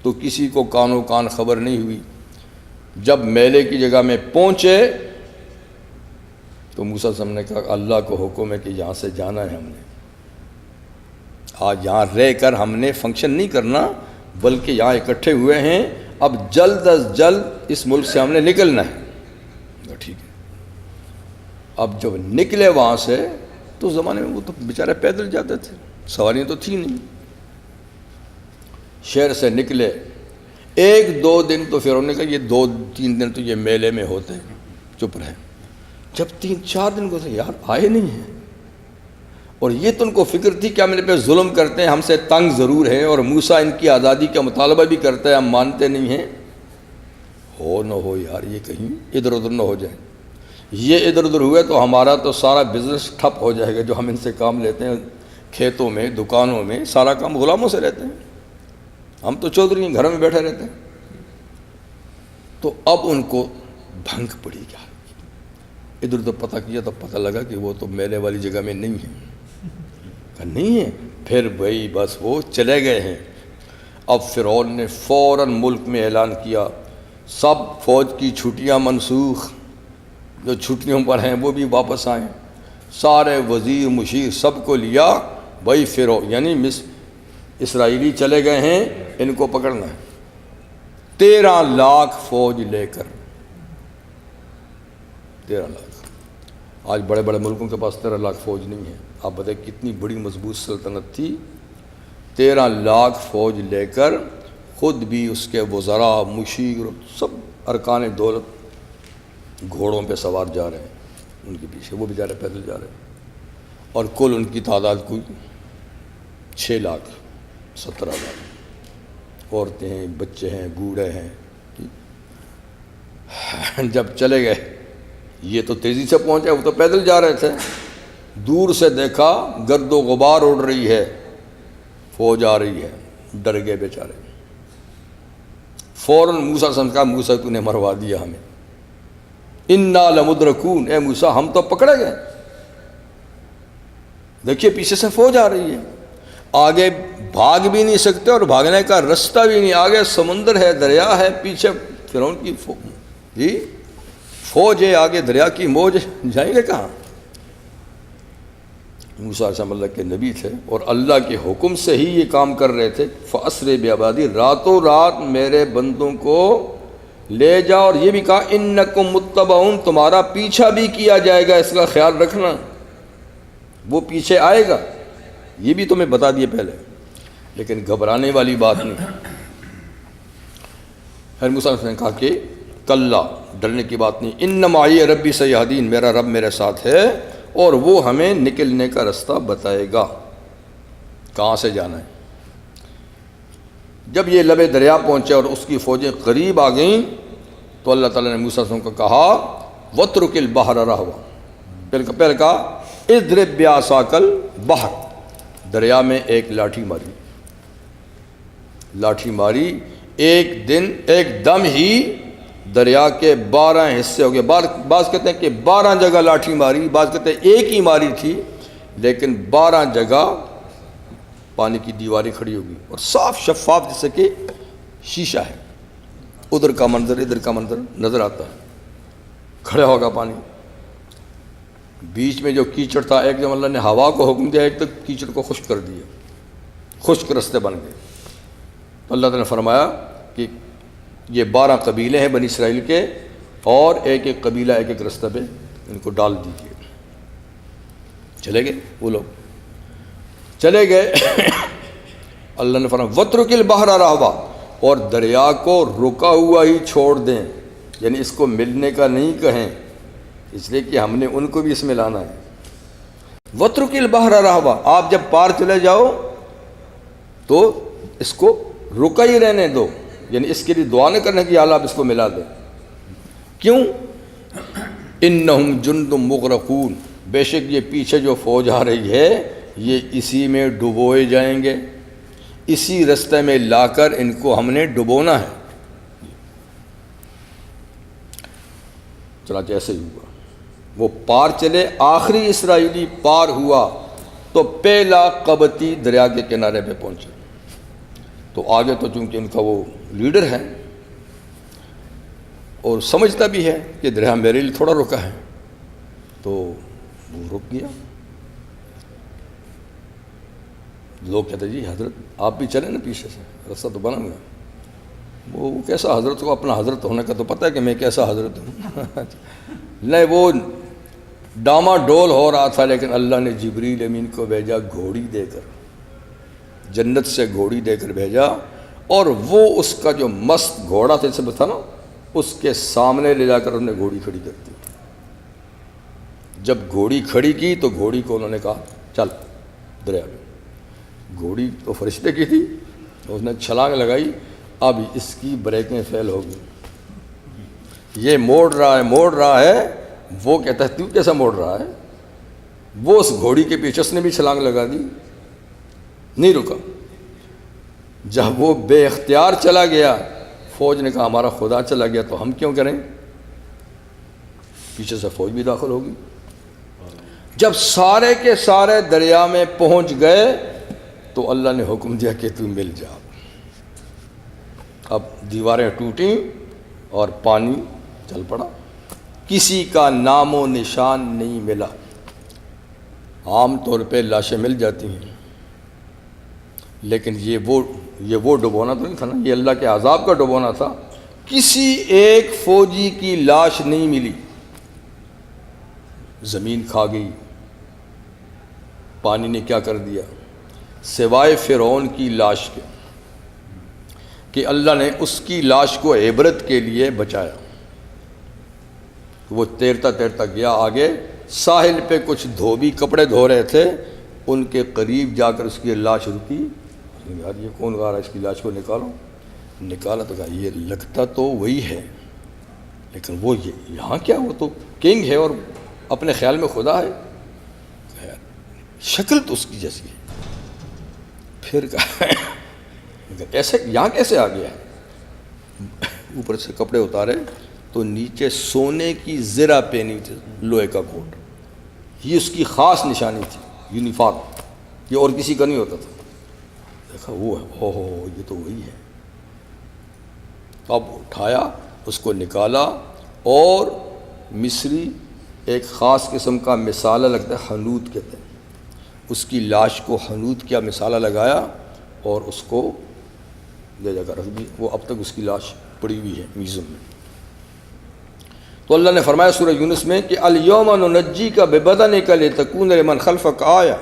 تو کسی کو کانوں کان خبر نہیں ہوئی۔ جب میلے کی جگہ میں پہنچے تو موسیٰ صلی اللہ علیہ وسلم نے کہا اللہ کو حکم ہے کہ یہاں سے جانا ہے، ہم نے آج یہاں رہ کر ہم نے فنکشن نہیں کرنا، بلکہ یہاں اکٹھے ہوئے ہیں، اب جلد از جلد اس ملک سے ہم نے نکلنا ہے۔ ٹھیک ہے۔ اب جب نکلے وہاں سے تو زمانے میں وہ تو بیچارے پیدل جاتے تھے، سواریاں تو تھی نہیں، شہر سے نکلے 1-2 دن تو فرعون نے کہا یہ 2-3 دن تو یہ میلے میں ہوتے ہیں، چپ رہے۔ جب 3-4 دن گزرے یار آئے نہیں ہیں، اور یہ تو ان کو فکر تھی کہ ہم میرے پہ ظلم کرتے ہیں، ہم سے تنگ ضرور ہیں، اور موسیٰ ان کی آزادی کا مطالبہ بھی کرتا ہے، ہم مانتے نہیں ہیں، ہو نہ ہو یار یہ کہیں ادھر ادھر نہ ہو جائیں۔ یہ ادھر ادھر ہوئے تو ہمارا تو سارا بزنس ٹھپ ہو جائے گا، جو ہم ان سے کام لیتے ہیں کھیتوں میں دکانوں میں، سارا کام غلاموں سے لیتے ہیں، ہم تو چودھری ہیں گھروں میں بیٹھے رہتے ہیں۔ تو اب ان کو بھنگ پڑی کیا، ادھر ادھر پتہ کیا تو پتہ لگا کہ وہ تو میلے والی جگہ میں نہیں ہے، کہا نہیں ہے، پھر بھائی بس وہ چلے گئے ہیں۔ اب فرعون نے فوراً ملک میں اعلان کیا سب فوج کی چھٹیاں منسوخ، جو چھٹیوں پر ہیں وہ بھی واپس آئیں، سارے وزیر مشیر سب کو لیا، بھائی فرعون یعنی اسرائیلی چلے گئے ہیں، ان کو پکڑنا ہے۔ 13 لاکھ فوج لے کر، 13 لاکھ، آج بڑے بڑے ملکوں کے پاس 13 لاکھ فوج نہیں ہے، آپ بتائیں کتنی بڑی مضبوط سلطنت تھی۔ 13 لاکھ فوج لے کر، خود بھی اس کے وزراء مشیر سب ارکان دولت گھوڑوں پہ سوار جا رہے ہیں ان کے پیچھے، وہ بیچارے پیدل جا رہے ہیں، اور کل ان کی تعداد کوئی 6 لاکھ 17 لاکھ، عورتیں ہیں، بچے ہیں، بوڑھے ہیں۔ جب چلے گئے، یہ تو تیزی سے پہنچے، وہ تو پیدل جا رہے تھے، دور سے دیکھا گرد و غبار اڑ رہی ہے، فوج آ رہی ہے، ڈر گئے بیچارے، فوراً موسیٰ سے کہا موسیٰ تو نے مروا دیا ہمیں، انا لمدرکون، اے موسیٰ ہم تو پکڑے گئے، دیکھیے پیچھے سے فوج آ رہی ہے، آگے بھاگ بھی نہیں سکتے اور بھاگنے کا رستہ بھی نہیں، آگے سمندر ہے، دریا ہے، پیچھے فرعون کی فوج ہے، آگے دریا کی موج، جائیں گے کہاں؟ موسیٰ علیہ السلام اللہ کے نبی تھے اور اللہ کے حکم سے ہی یہ کام کر رہے تھے۔ فَأَسْرِ بِعِبَادِي، راتوں رات میرے بندوں کو لے جاؤ، اور یہ بھی کہا اِنَّكُمْ مُتَّبَعُونَ، تمہارا پیچھا بھی کیا جائے گا، اس کا خیال رکھنا، وہ پیچھے آئے گا، یہ بھی تمہیں بتا دیے پہلے، لیکن گھبرانے والی بات نہیں۔ پھر موسیٰ نے کہا کہ کلا، ڈرنے کی بات نہیں، اِنَّ مَعِیَ رَبِّی سَیَہْدِینِ، میرا رب میرے ساتھ ہے اور وہ ہمیں نکلنے کا رستہ بتائے گا، کہاں سے جانا ہے۔ جب یہ لبے دریا پہنچے اور اس کی فوجیں قریب آ گئیں تو اللہ تعالیٰ نے موسیٰ کو کہا وَاتْرُكِ الْبَحْرَ رَهْوًا، پہلے کہا اضرب بعصاک البحر، دریا میں ایک لاٹھی ماری، لاٹھی ماری، ایک دم ہی دریا کے 12 حصے ہو گئے، بعض کہتے ہیں کہ 12 جگہ لاٹھی ماری، بعض کہتے ہیں ایک ہی ماری تھی، لیکن 12 جگہ پانی کی دیواریں کھڑی ہوگی اور صاف شفاف جیسے کہ شیشہ ہے، ادھر کا منظر ادھر کا منظر نظر آتا ہے، کھڑا ہوگا پانی، بیچ میں جو کیچڑ تھا، ایک جب اللہ نے ہوا کو حکم دیا، ایک تو کیچڑ کو خشک کر دیا، خشک رستے بن گئے، تو اللہ تعالیٰ نے فرمایا کہ یہ 12 قبیلے ہیں بنی اسرائیل کے، اور ایک ایک قبیلہ ایک ایک رستہ پہ ان کو ڈال دیجیے۔ چلے گئے وہ لوگ، چلے گئے، اللہ نے فرمایا وَاتْرُكِ الْبَحْرَ رَهْوًا، اور دریا کو رکا ہوا ہی چھوڑ دیں، یعنی اس کو ملنے کا نہیں کہیں، اس لیے کہ ہم نے ان کو بھی اس میں لانا ہے۔ وَاتْرُكِ الْبَحْرَ رَهْوًا، آپ جب پار چلے جاؤ تو اس کو رکا ہی رہنے دو، یعنی اس کے لیے دعا نہ کرنے کی حال آپ اس کو ملا دیں، کیوں؟ اِنَّهُمْ جُنْدٌ مُغْرَقُونَ، بے شک یہ پیچھے جو فوج آ رہی ہے یہ اسی میں ڈبوئے جائیں گے، اسی رستے میں لا کر ان کو ہم نے ڈبونا ہے۔ چنانچہ ایسے ہی ہوا، وہ پار چلے، آخری اسرائیلی پار ہوا تو پہلا قبطی دریا کے کنارے پہ پہنچا، تو آگے تو چونکہ ان کا وہ لیڈر ہے اور سمجھتا بھی ہے کہ دریا میرے لیے تھوڑا رکا ہے، تو وہ رک گیا۔ لوگ کہتے جی حضرت آپ بھی چلیں نا پیچھے سے، رستہ تو بنا ہوا، وہ کیسا حضرت کو اپنا حضرت ہونے کا تو پتہ ہے کہ میں کیسا حضرت ہوں، نہیں وہ ڈاما ڈول ہو رہا تھا، لیکن اللہ نے جبریل امین کو بھیجا گھوڑی دے کر، جنت سے گھوڑی دے کر بھیجا، اور وہ اس کا جو مست گھوڑا تھا جسے تھا نا، اس کے سامنے لے جا کر انہوں نے گھوڑی کھڑی کر دی۔ جب گھوڑی کھڑی کی تو گھوڑی کو انہوں نے کہا چل دریا میں، گھوڑی تو فرشتے کی تھی، اس نے چھلانگ لگائی، اب اس کی بریکیں فیل ہو گئی، یہ موڑ رہا ہے وہ کہتا ہے تو کیسا موڑ رہا ہے؟ وہ اس گھوڑی کے پیچھے اس نے بھی چھلانگ لگا دی، نہیں رکا۔ جب وہ بے اختیار چلا گیا، فوج نے کہا ہمارا خدا چلا گیا تو ہم کیوں کریں؟ پیچھے سے فوج بھی داخل ہوگی۔ جب سارے کے سارے دریا میں پہنچ گئے تو اللہ نے حکم دیا کہ تو مل جا۔ اب دیواریں ٹوٹیں اور پانی چل پڑا، کسی کا نام و نشان نہیں ملا۔ عام طور پہ لاشیں مل جاتی ہیں، لیکن یہ وہ ڈبونا تو نہیں تھا نا، یہ اللہ کے عذاب کا ڈبونا تھا۔ کسی ایک فوجی کی لاش نہیں ملی، زمین کھا گئی۔ پانی نے کیا کر دیا؟ سوائے فرعون کی لاش کے، کہ اللہ نے اس کی لاش کو عبرت کے لیے بچایا۔ وہ تیرتا تیرتا گیا آگے، ساحل پہ کچھ دھوبی کپڑے دھو رہے تھے، ان کے قریب جا کر اس کی لاش رکی۔ یار یہ کون گا رہا ہے، اس کی لاش کو نکالو۔ نکالا تو کہا یہ لگتا تو وہی ہے، لیکن وہ یہاں کیا، وہ تو کنگ ہے اور اپنے خیال میں خدا ہے، شکل تو اس کی جیسی ہے۔ پھر کہا ایسے یہاں کیسے آ گیا؟ اوپر سے کپڑے اتارے تو نیچے سونے کی زرہ پہنی تھی، لوہے کا کوٹ، یہ اس کی خاص نشانی تھی، یونیفارم، یہ اور کسی کا نہیں ہوتا تھا۔ دیکھا وہ ہے، ہو یہ تو وہی ہے۔ اب اٹھایا، اس کو نکالا، اور مصری ایک خاص قسم کا مسالہ لگتا ہے، حنوط کہتے ہیں، اس کی لاش کو حنوط کیا مسالہ لگایا اور اس کو لے جا کر رکھ دی۔ وہ اب تک اس کی لاش پڑی ہوئی ہے میوزیم میں۔ تو اللہ نے فرمایا سورہ یونس میں کہ الیوم ننجیک ببدنک لتکون لمن خلفک آیہ،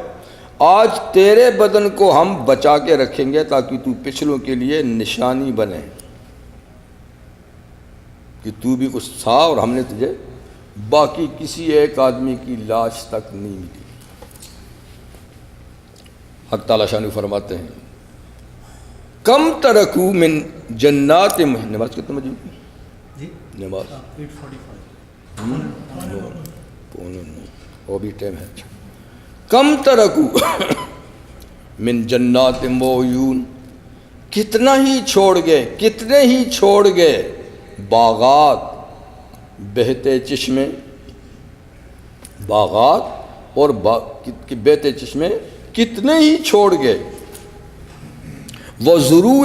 آج تیرے بدن کو ہم بچا کے رکھیں گے تاکہ تو پچھلوں کے لیے نشانی بنے، کہ تو بھی کچھ تھا اور ہم نے تجھے، باقی کسی ایک آدمی کی لاش تک نہیں ملی۔ حق تعالیٰ شان فرماتے ہیں کم ترکو من جنات، نماز کتنے بجے ہوگی؟ نماز 8:45 وہ بھی ٹائم ہے۔ کم ترکو من جنات وعیون، کتنا ہی چھوڑ گئے، کتنے ہی چھوڑ گئے، باغات، بہتے چشمے، باغات اور بہتے چشمے کتنے ہی چھوڑ گئے، وزروع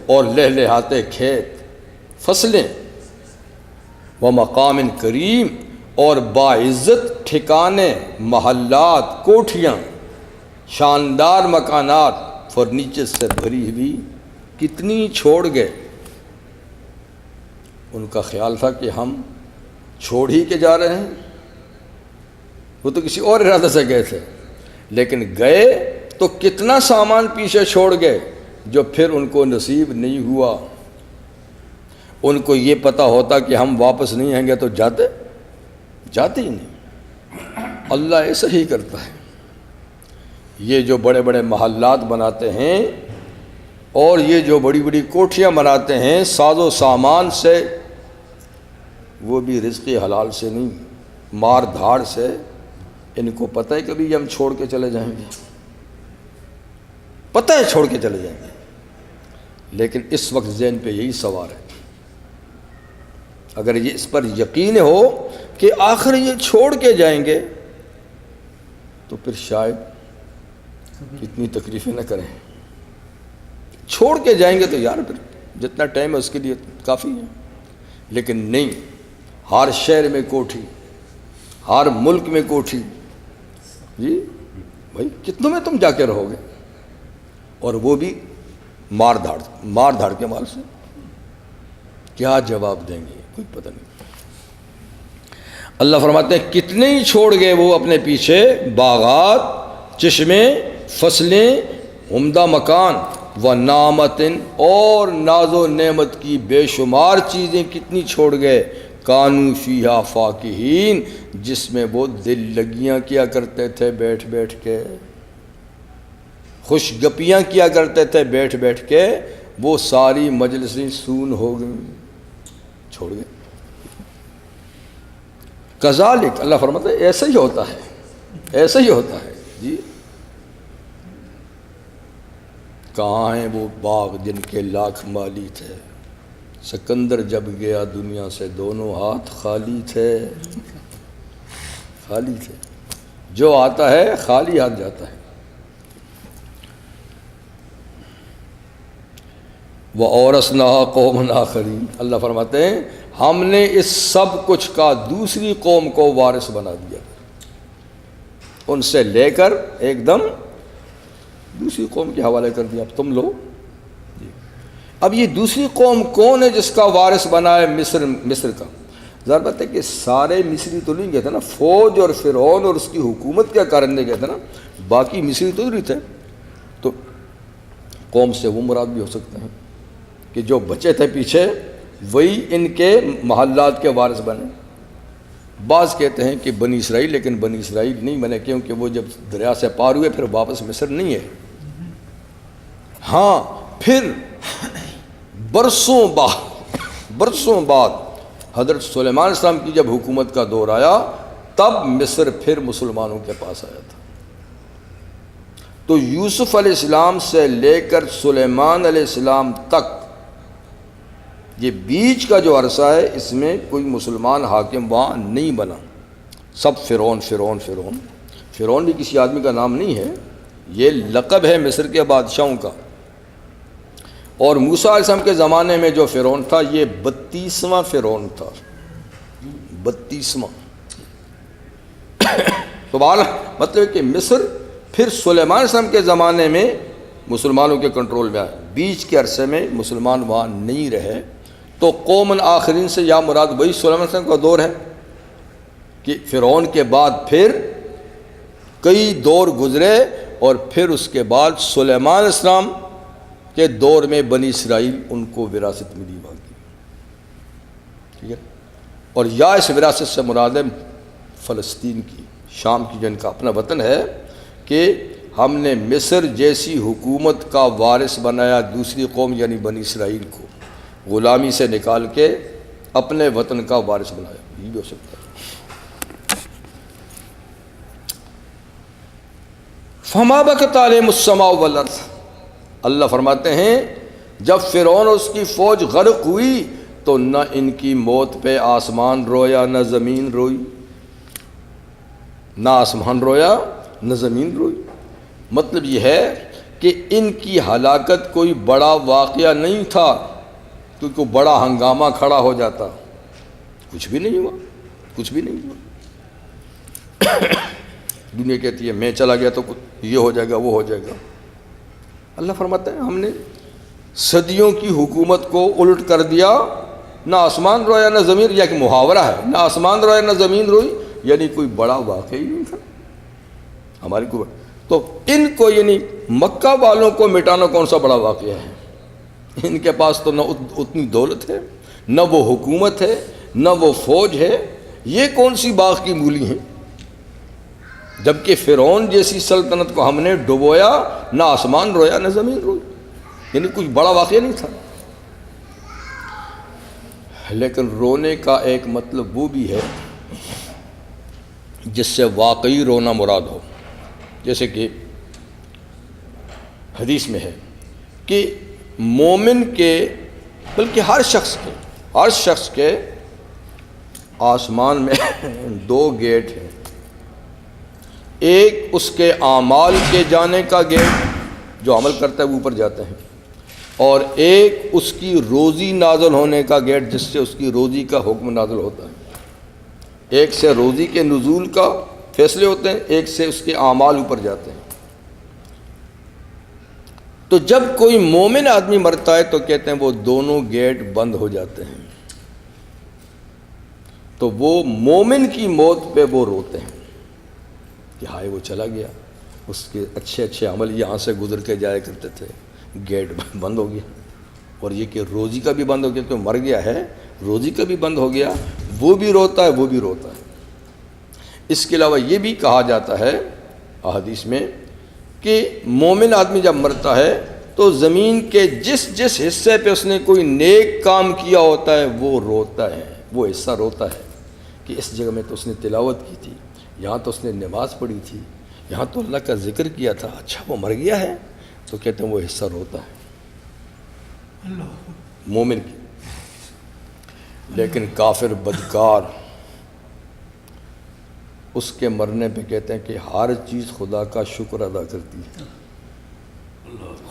اور لہلہاتے کھیت، فصلیں، ومقام کریم اور باعزت ٹھکانے، محلات، کوٹھیاں، شاندار مکانات، فرنیچر سے بھری ہوئی، کتنی چھوڑ گئے۔ ان کا خیال تھا کہ ہم چھوڑ ہی کے جا رہے ہیں، وہ تو کسی اور ارادے سے گئے تھے، لیکن گئے تو کتنا سامان پیچھے چھوڑ گئے جو پھر ان کو نصیب نہیں ہوا۔ ان کو یہ پتہ ہوتا کہ ہم واپس نہیں آئیں گے تو جاتے ہی نہیں۔ اللہ ایسا ہی کرتا ہے، یہ جو بڑے بڑے محلات بناتے ہیں اور یہ جو بڑی بڑی کوٹھیاں بناتے ہیں ساز و سامان سے، وہ بھی رزق حلال سے نہیں، مار دھاڑ سے۔ ان کو پتہ ہے کبھی ہم چھوڑ کے چلے جائیں گے، پتہ ہے چھوڑ کے چلے جائیں گے، لیکن اس وقت ذہن پہ یہی سوار ہے۔ اگر یہ اس پر یقین ہو کہ آخر یہ چھوڑ کے جائیں گے تو پھر شاید اتنی تکلیفیں نہ کریں۔ چھوڑ کے جائیں گے تو یار پھر جتنا ٹائم ہے اس کے لیے کافی ہے، لیکن نہیں، ہر شہر میں کوٹھی، ہر ملک میں کوٹھی، جی بھائی کتنوں میں تم جا کے رہو گے، اور وہ بھی مار دھاڑ کے مال سے۔ کیا جواب دیں گے کوئی پتہ نہیں۔ اللہ فرماتے ہیں کتنے ہی چھوڑ گئے وہ اپنے پیچھے، باغات، چشمے، فصلیں، عمدہ مکان، ونعمتن اور ناز و نعمت کی بے شمار چیزیں کتنی چھوڑ گئے، کانوا فیہا فاکہین، جس میں وہ دل لگیاں کیا کرتے تھے بیٹھ بیٹھ کے، خوش گپیاں کیا کرتے تھے بیٹھ بیٹھ کے، وہ ساری مجلسیں سون ہو گئیں، چھوڑ گئے۔ کذالک، اللہ فرماتا ہے ایسا ہی ہوتا ہے، ایسا ہی ہوتا ہے جی۔ کہاں ہیں وہ باغ جن کے لاکھ مالی تھے، سکندر جب گیا دنیا سے دونوں ہاتھ خالی تھے، خالی تھے۔ جو آتا ہے خالی ہاتھ جاتا ہے۔ وَأَوْرَثْنَاهَا قَوْمًا آخَرِينَ، اللہ فرماتے ہیں ہم نے اس سب کچھ کا دوسری قوم کو وارث بنا دیا، ان سے لے کر ایک دم دوسری قوم کے حوالے کر دیا، اب تم لو۔ اب یہ دوسری قوم کون ہے جس کا وارث بنا ہے؟ مصر کا۔ ظاہر بات ہے کہ سارے مصری تو نہیں گئے تھے نا، فوج اور فرعون اور اس کی حکومت کیا کرنے گئے تھے نا، باقی مصری تو نہیں تھے، تو قوم سے وہ مراد بھی ہو سکتے ہیں کہ جو بچے تھے پیچھے وہی ان کے محلات کے وارث بنے۔ بعض کہتے ہیں کہ بنی اسرائیل، لیکن بنی اسرائیل نہیں بنے کیونکہ وہ جب دریا سے پار ہوئے پھر واپس مصر نہیں ہے۔ ہاں پھر برسوں بعد حضرت سلیمان علیہ السلام کی جب حکومت کا دور آیا تب مصر پھر مسلمانوں کے پاس آیا تھا۔ تو یوسف علیہ السلام سے لے کر سلیمان علیہ السلام تک یہ بیچ کا جو عرصہ ہے اس میں کوئی مسلمان حاکم وہاں نہیں بنا، سب فرعون بھی کسی آدمی کا نام نہیں ہے، یہ لقب ہے مصر کے بادشاہوں کا۔ اور موسیٰ علیہ السلام کے زمانے میں جو فرعون تھا یہ 32واں فرعون تھا، 32واں۔ تو بہرحال مطلب ہے کہ مصر پھر سلیمان علیہ السلام کے زمانے میں مسلمانوں کے کنٹرول میں آئے، بیچ کے عرصے میں مسلمان وہاں نہیں رہے۔ تو قومن آخرین سے یا مراد وہی سلیمان علیہ السلام کا دور ہے کہ فرعون کے بعد پھر کئی دور گزرے اور پھر اس کے بعد سلیمان علیہ السلام کے دور میں بنی اسرائیل ان کو وراثت ملی وہاں کی، ٹھیک ہے۔ اور یا اس وراثت سے مراد ہے فلسطین کی، شام کی، جن کا اپنا وطن ہے، کہ ہم نے مصر جیسی حکومت کا وارث بنایا دوسری قوم یعنی بنی اسرائیل کو، غلامی سے نکال کے اپنے وطن کا وارث بنایا، یہ بھی ہو سکتا ہے۔ فما بکت علیہم السماء والارض، اللہ فرماتے ہیں جب فرعون اور اس کی فوج غرق ہوئی تو نہ ان کی موت پہ آسمان رویا نہ زمین روئی، نہ آسمان رویا نہ زمین روئی۔ مطلب یہ ہے کہ ان کی ہلاکت کوئی بڑا واقعہ نہیں تھا، کیونکہ بڑا ہنگامہ کھڑا ہو جاتا، کچھ بھی نہیں ہوا، کچھ بھی نہیں ہوا۔ دنیا کہتی ہے میں چلا گیا تو یہ ہو جائے گا وہ ہو جائے گا، اللہ فرماتا ہے ہم نے صدیوں کی حکومت کو الٹ کر دیا، نہ آسمان رویا نہ زمین، یا کہ محاورہ ہے، نہ آسمان رویا نہ زمین روئی، یعنی کوئی بڑا واقعہ ہی نہیں تھا ہماری کو۔ تو ان کو یعنی مکہ والوں کو مٹانا کون سا بڑا واقعہ ہے؟ ان کے پاس تو نہ اتنی دولت ہے، نہ وہ حکومت ہے، نہ وہ فوج ہے، یہ کون سی باغ کی مولی ہیں؟ جبکہ فرعون جیسی سلطنت کو ہم نے ڈبویا، نہ آسمان رویا نہ زمین روئی، یعنی کچھ بڑا واقعہ نہیں تھا۔ لیکن رونے کا ایک مطلب وہ بھی ہے جس سے واقعی رونا مراد ہو، جیسے کہ حدیث میں ہے کہ مومن کے، بلکہ ہر شخص کے آسمان میں دو گیٹ ہیں، ایک اس کے اعمال کے جانے کا گیٹ جو عمل کرتا ہے وہ اوپر جاتے ہیں، اور ایک اس کی روزی نازل ہونے کا گیٹ جس سے اس کی روزی کا حکم نازل ہوتا ہے۔ ایک سے روزی کے نزول کا فیصلے ہوتے ہیں، ایک سے اس کے اعمال اوپر جاتے ہیں۔ تو جب کوئی مومن آدمی مرتا ہے تو کہتے ہیں وہ دونوں گیٹ بند ہو جاتے ہیں، تو وہ مومن کی موت پہ وہ روتے ہیں کہ ہائے وہ چلا گیا، اس کے اچھے عمل یہاں سے گزر کے جایا کرتے تھے، گیٹ بند ہو گیا۔ اور یہ کہ روزی کا بھی بند ہو گیا، تو مر گیا ہے روزی کا بھی بند ہو گیا، وہ بھی روتا ہے وہ بھی روتا ہے۔ اس کے علاوہ یہ بھی کہا جاتا ہے احادیث میں کہ مومن آدمی جب مرتا ہے تو زمین کے جس حصے پہ اس نے کوئی نیک کام کیا ہوتا ہے وہ روتا ہے، وہ حصہ روتا ہے، کہ اس جگہ میں تو اس نے تلاوت کی تھی، یہاں تو اس نے نماز پڑھی تھی، یہاں تو اللہ کا ذکر کیا تھا، اچھا وہ مر گیا ہے، تو کہتے ہیں وہ حصہ روتا ہے مومن کی۔ لیکن کافر بدکار اس کے مرنے پہ کہتے ہیں کہ ہر چیز خدا کا شکر ادا کرتی ہے،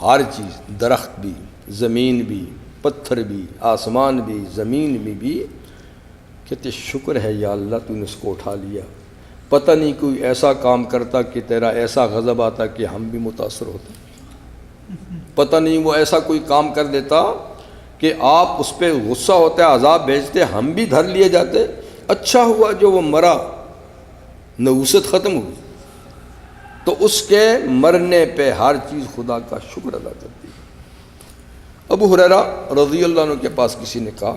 ہر چیز، درخت بھی، زمین بھی، پتھر بھی، آسمان بھی، زمین بھی کہتے شکر ہے یا اللہ تو نے اس کو اٹھا لیا، پتہ نہیں کوئی ایسا کام کرتا کہ تیرا ایسا غضب آتا کہ ہم بھی متاثر ہوتے، پتہ نہیں وہ ایسا کوئی کام کر دیتا کہ آپ اس پہ غصہ ہوتے، عذاب بھیجتے، ہم بھی دھر لیے جاتے، اچھا ہوا جو وہ مرا، نحوست ختم ہوئی، تو اس کے مرنے پہ ہر چیز خدا کا شکر ادا کرتی ہے۔ ابو ہریرہ رضی اللہ عنہ کے پاس کسی نے کہا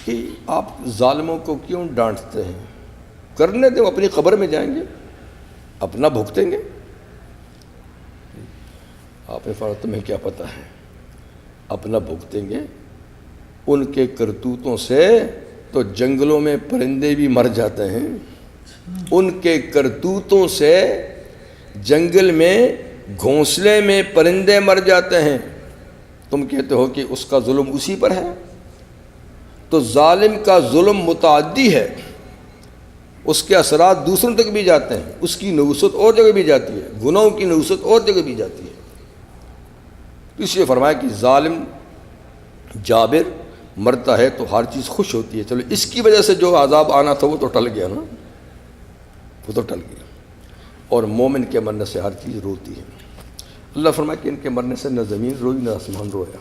کہ آپ ظالموں کو کیوں ڈانٹتے ہیں، کرنے دیں، وہ اپنی قبر میں جائیں گے، اپنا بھگتیں گے۔ آپ نے فرمایا تمہیں کیا پتہ ہے، اپنا بھگتیں گے، ان کے کرتوتوں سے تو جنگلوں میں پرندے بھی مر جاتے ہیں، ان کے کرتوتوں سے جنگل میں گھونسلے میں پرندے مر جاتے ہیں، تم کہتے ہو کہ اس کا ظلم اسی پر ہے؟ تو ظالم کا ظلم متعدی ہے، اس کے اثرات دوسروں تک بھی جاتے ہیں، اس کی نحوست اور جگہ بھی جاتی ہے، گناہوں کی نحوست اور جگہ بھی جاتی ہے۔ اس لیے فرمایا کہ ظالم جابر مرتا ہے تو ہر چیز خوش ہوتی ہے، چلو اس کی وجہ سے جو عذاب آنا تھا وہ تو ٹل گیا نا، وہ تو ٹل گیا، اور مومن کے مرنے سے ہر چیز روتی ہے۔ اللہ فرمایا کہ ان کے مرنے سے نہ زمین روئی نہ آسمان رویا۔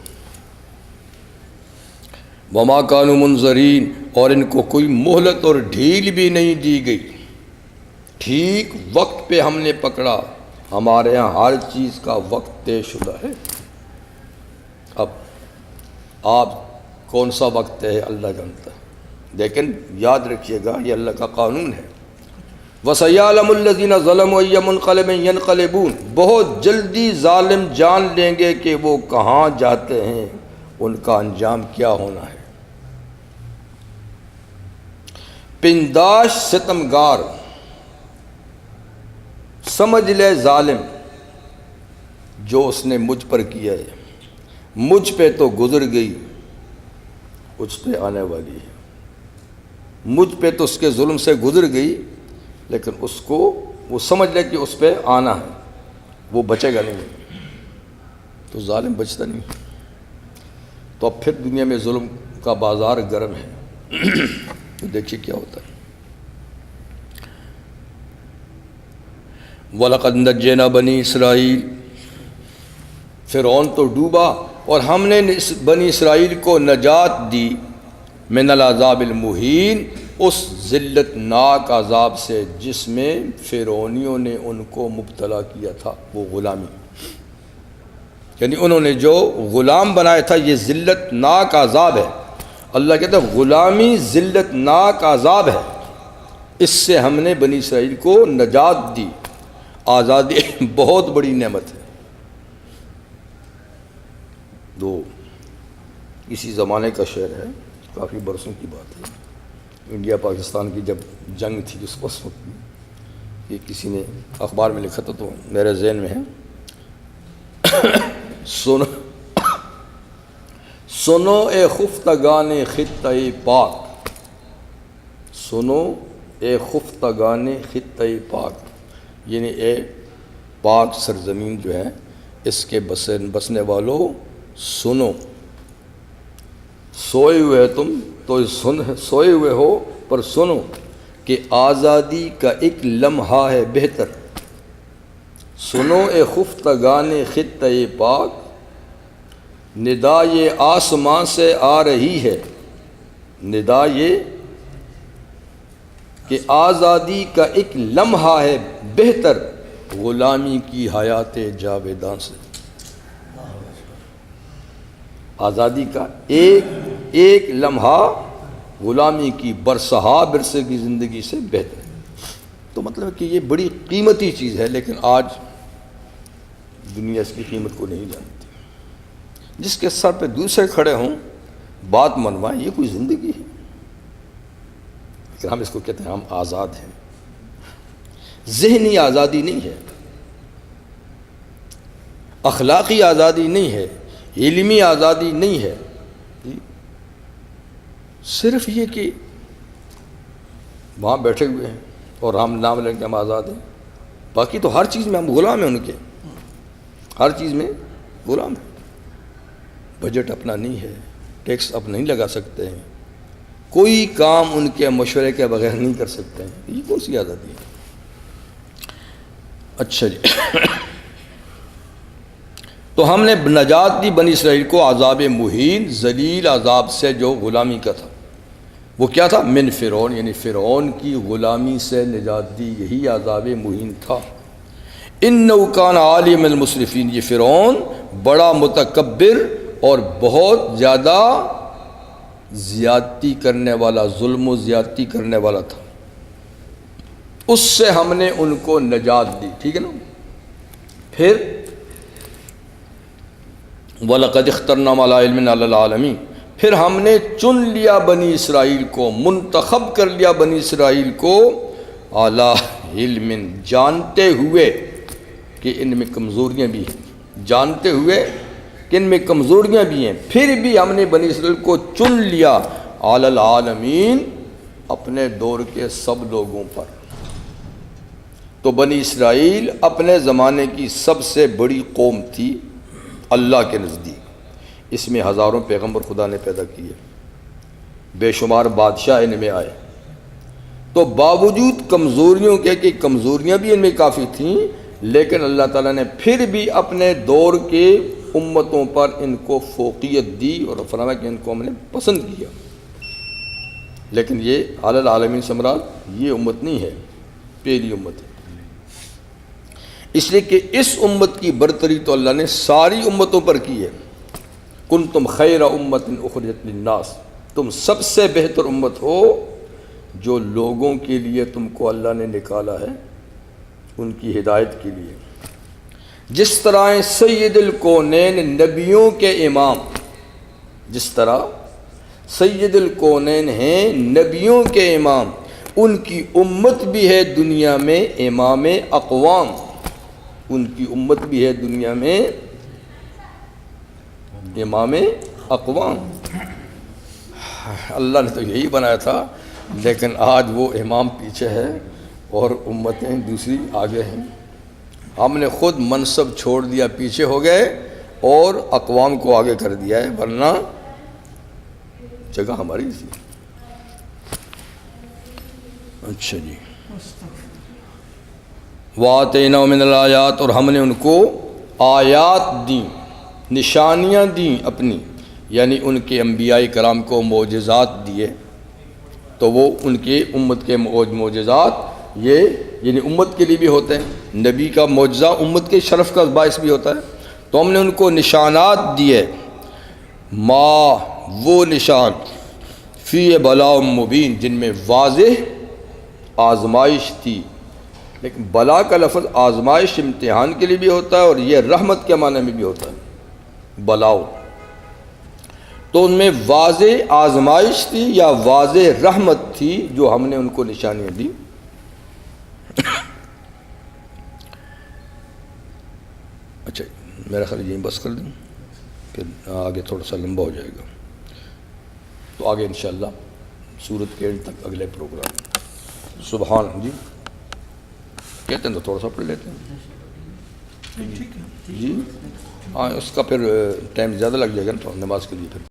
وما کانوا منظرین، اور ان کو کوئی مہلت اور ڈھیل بھی نہیں دی گئی، ٹھیک وقت پہ ہم نے پکڑا، ہمارے ہاں ہر چیز کا وقت طے شدہ ہے۔ اب آپ کون سا وقت ہے اللہ جانتا ہے، لیکن یاد رکھیے گا یہ اللہ کا قانون ہے۔ وَسَيَعْلَمُ الَّذِينَ ظَلَمُوا أَيَّ مُنْقَلِبٍ يَنْقَلِبُونَ، بہت جلدی ظالم جان لیں گے کہ وہ کہاں جاتے ہیں، ان کا انجام کیا ہونا ہے۔ پنداش ستمگار، سمجھ لے ظالم جو اس نے مجھ پر کیا ہے، مجھ پہ تو گزر گئی، اس پہ آنے والی ہے، مجھ پہ تو اس کے ظلم سے گزر گئی، لیکن اس کو وہ سمجھ لے کہ اس پہ آنا ہے، وہ بچے گا نہیں، تو ظالم بچتا نہیں۔ تو اب پھر دنیا میں ظلم کا بازار گرم ہے، تو دیکھیے کیا ہوتا ہے۔ وَلَقَدْ نَجَّيْنَا بَنِي اسرائیل، فرعون تو ڈوبا اور ہم نے بنی اسرائیل کو نجات دی، من العذاب المہین، اس ذلت ناک عذاب سے جس میں فرعونیوں نے ان کو مبتلا کیا تھا، وہ غلامی، یعنی انہوں نے جو غلام بنایا تھا، یہ ذلت ناک عذاب ہے۔ اللہ کہتا ہے غلامی ذلت ناک عذاب ہے، اس سے ہم نے بنی اسرائیل کو نجات دی، آزادی بہت بڑی نعمت ہے۔ دو اسی زمانے کا شعر ہے، کافی برسوں کی بات ہے، انڈیا پاکستان کی جب جنگ تھی اس وقت، یہ کسی نے اخبار میں لکھا تھا تو میرے ذہن میں ہے۔ سنو اے خفتگان خطہ پاک، سنو اے خفتگان خطہ پاک، یعنی اے پاک سرزمین جو ہے اس کے بسنے والوں سنو، سوئے ہوئے تم تو سوئے ہوئے ہو پر سنو کہ آزادی کا ایک لمحہ ہے بہتر۔ سنو اے خفتگان خطہ پاک، ندا یہ آسمان سے آ رہی ہے، ندا یہ کہ آزادی کا ایک لمحہ ہے بہتر غلامی کی حیات جاویداں سے۔ آزادی کا ایک لمحہ غلامی کی برسہا برسے کی زندگی سے بہتر ہے۔ تو مطلب کہ یہ بڑی قیمتی چیز ہے، لیکن آج دنیا اس کی قیمت کو نہیں جانتی۔ جس کے سر پہ دوسرے کھڑے ہوں بات منوائیں، یہ کوئی زندگی ہے؟ لیکن ہم اس کو کہتے ہیں ہم آزاد ہیں. ذہنی آزادی نہیں ہے، اخلاقی آزادی نہیں ہے، علمی آزادی نہیں ہے، صرف یہ کہ وہاں بیٹھے ہوئے ہیں اور ہم نام لیں کہ ہم آزاد ہیں. باقی تو ہر چیز میں ہم غلام ہیں ان کے، ہر چیز میں غلام ہیں. بجٹ اپنا نہیں ہے، ٹیکس اب نہیں لگا سکتے ہیں، کوئی کام ان کے مشورے کے بغیر نہیں کر سکتے ہیں. یہ کون سی آزادی ہے؟ اچھا جی. تو ہم نے نجات دی بنی اسرائیل کو عذاب مہین، ذلیل عذاب سے جو غلامی کا تھا. وہ کیا تھا؟ من فرعون، یعنی فرعون کی غلامی سے نجات دی، یہی عذاب مہین تھا. انہ کان عالی من المسرفین، یہ فرعون بڑا متکبر اور بہت زیادہ زیادتی کرنے والا، ظلم و زیادتی کرنے والا تھا. اس سے ہم نے ان کو نجات دی. ٹھیک ہے نا. پھر وَلَقَدِ اخْتَرْنَا مَا لَا عِلْمٍ عَلَى الْعَالَمِينَ، پھر ہم نے چن لیا بنی اسرائیل کو، منتخب کر لیا بنی اسرائیل کو، اعلیٰ علم، جانتے ہوئے کہ ان میں کمزوریاں بھی ہیں، جانتے ہوئے کہ ان میں کمزوریاں بھی ہیں، پھر بھی ہم نے بنی اسرائیل کو چن لیا علی العالمین، اپنے دور کے سب لوگوں پر. تو بنی اسرائیل اپنے زمانے کی سب سے بڑی قوم تھی اللہ کے نزدیک. اس میں ہزاروں پیغمبر خدا نے پیدا کیے، بے شمار بادشاہ ان میں آئے. تو باوجود کمزوریوں کے، کہ کمزوریاں بھی ان میں کافی تھیں، لیکن اللہ تعالیٰ نے پھر بھی اپنے دور کے امتوں پر ان کو فوقیت دی اور فرمایا کہ ان کو ہم نے پسند کیا. لیکن یہ علی العالمین سے مراد یہ امت نہیں ہے، پہلی امت ہے. اس لیے کہ اس امت کی برتری تو اللہ نے ساری امتوں پر کی ہے. کنتم خیر امت اخرجت للناس، تم سب سے بہتر امت ہو جو لوگوں کے لیے تم کو اللہ نے نکالا ہے، ان کی ہدایت کے لیے. جس طرح سید الکونین نبیوں کے امام، جس طرح سید الکونین ہیں نبیوں کے امام، ان کی امت بھی ہے دنیا میں امام اقوام، ان کی امت بھی ہے دنیا میں امام اقوام. اللہ نے تو یہی بنایا تھا، لیکن آج وہ امام پیچھے ہے اور امتیں دوسری آگے ہیں. ہم نے خود منصب چھوڑ دیا، پیچھے ہو گئے اور اقوام کو آگے کر دیا ہے، ورنہ جگہ ہماری تھی. اچھا جی. وَآتَيْنَاهُم مِّنَ الْآيَاتِ، اور ہم نے ان کو آیات دیں، نشانیاں دیں اپنی، یعنی ان کے انبیاء کرام کو معجزات دیے. تو وہ ان کے امت کے معجزات یہ یعنی امت کے لیے بھی ہوتے ہیں. نبی کا معجزہ امت کے شرف کا باعث بھی ہوتا ہے. تو ہم نے ان کو نشانات دیے، ما وہ نشان، فی بلاء مبین، جن میں واضح آزمائش تھی. لیکن بلا کا لفظ آزمائش امتحان کے لیے بھی ہوتا ہے اور یہ رحمت کے معنی میں بھی ہوتا ہے، بلاؤ. تو ان میں واضح آزمائش تھی یا واضح رحمت تھی جو ہم نے ان کو نشانیاں دی. اچھا میرا خیال یہیں بس کر دیں، پھر آگے تھوڑا سا لمبا ہو جائے گا. تو آگے انشاءاللہ سورت کے اینڈ تک اگلے پروگرام. سبحان جی کہتے ہیں تو تھوڑا سا پڑھ لیتے ہیں جی. ہاں اس کا پھر ٹائم زیادہ لگ جائے گا نا نماز کے لیے. پھر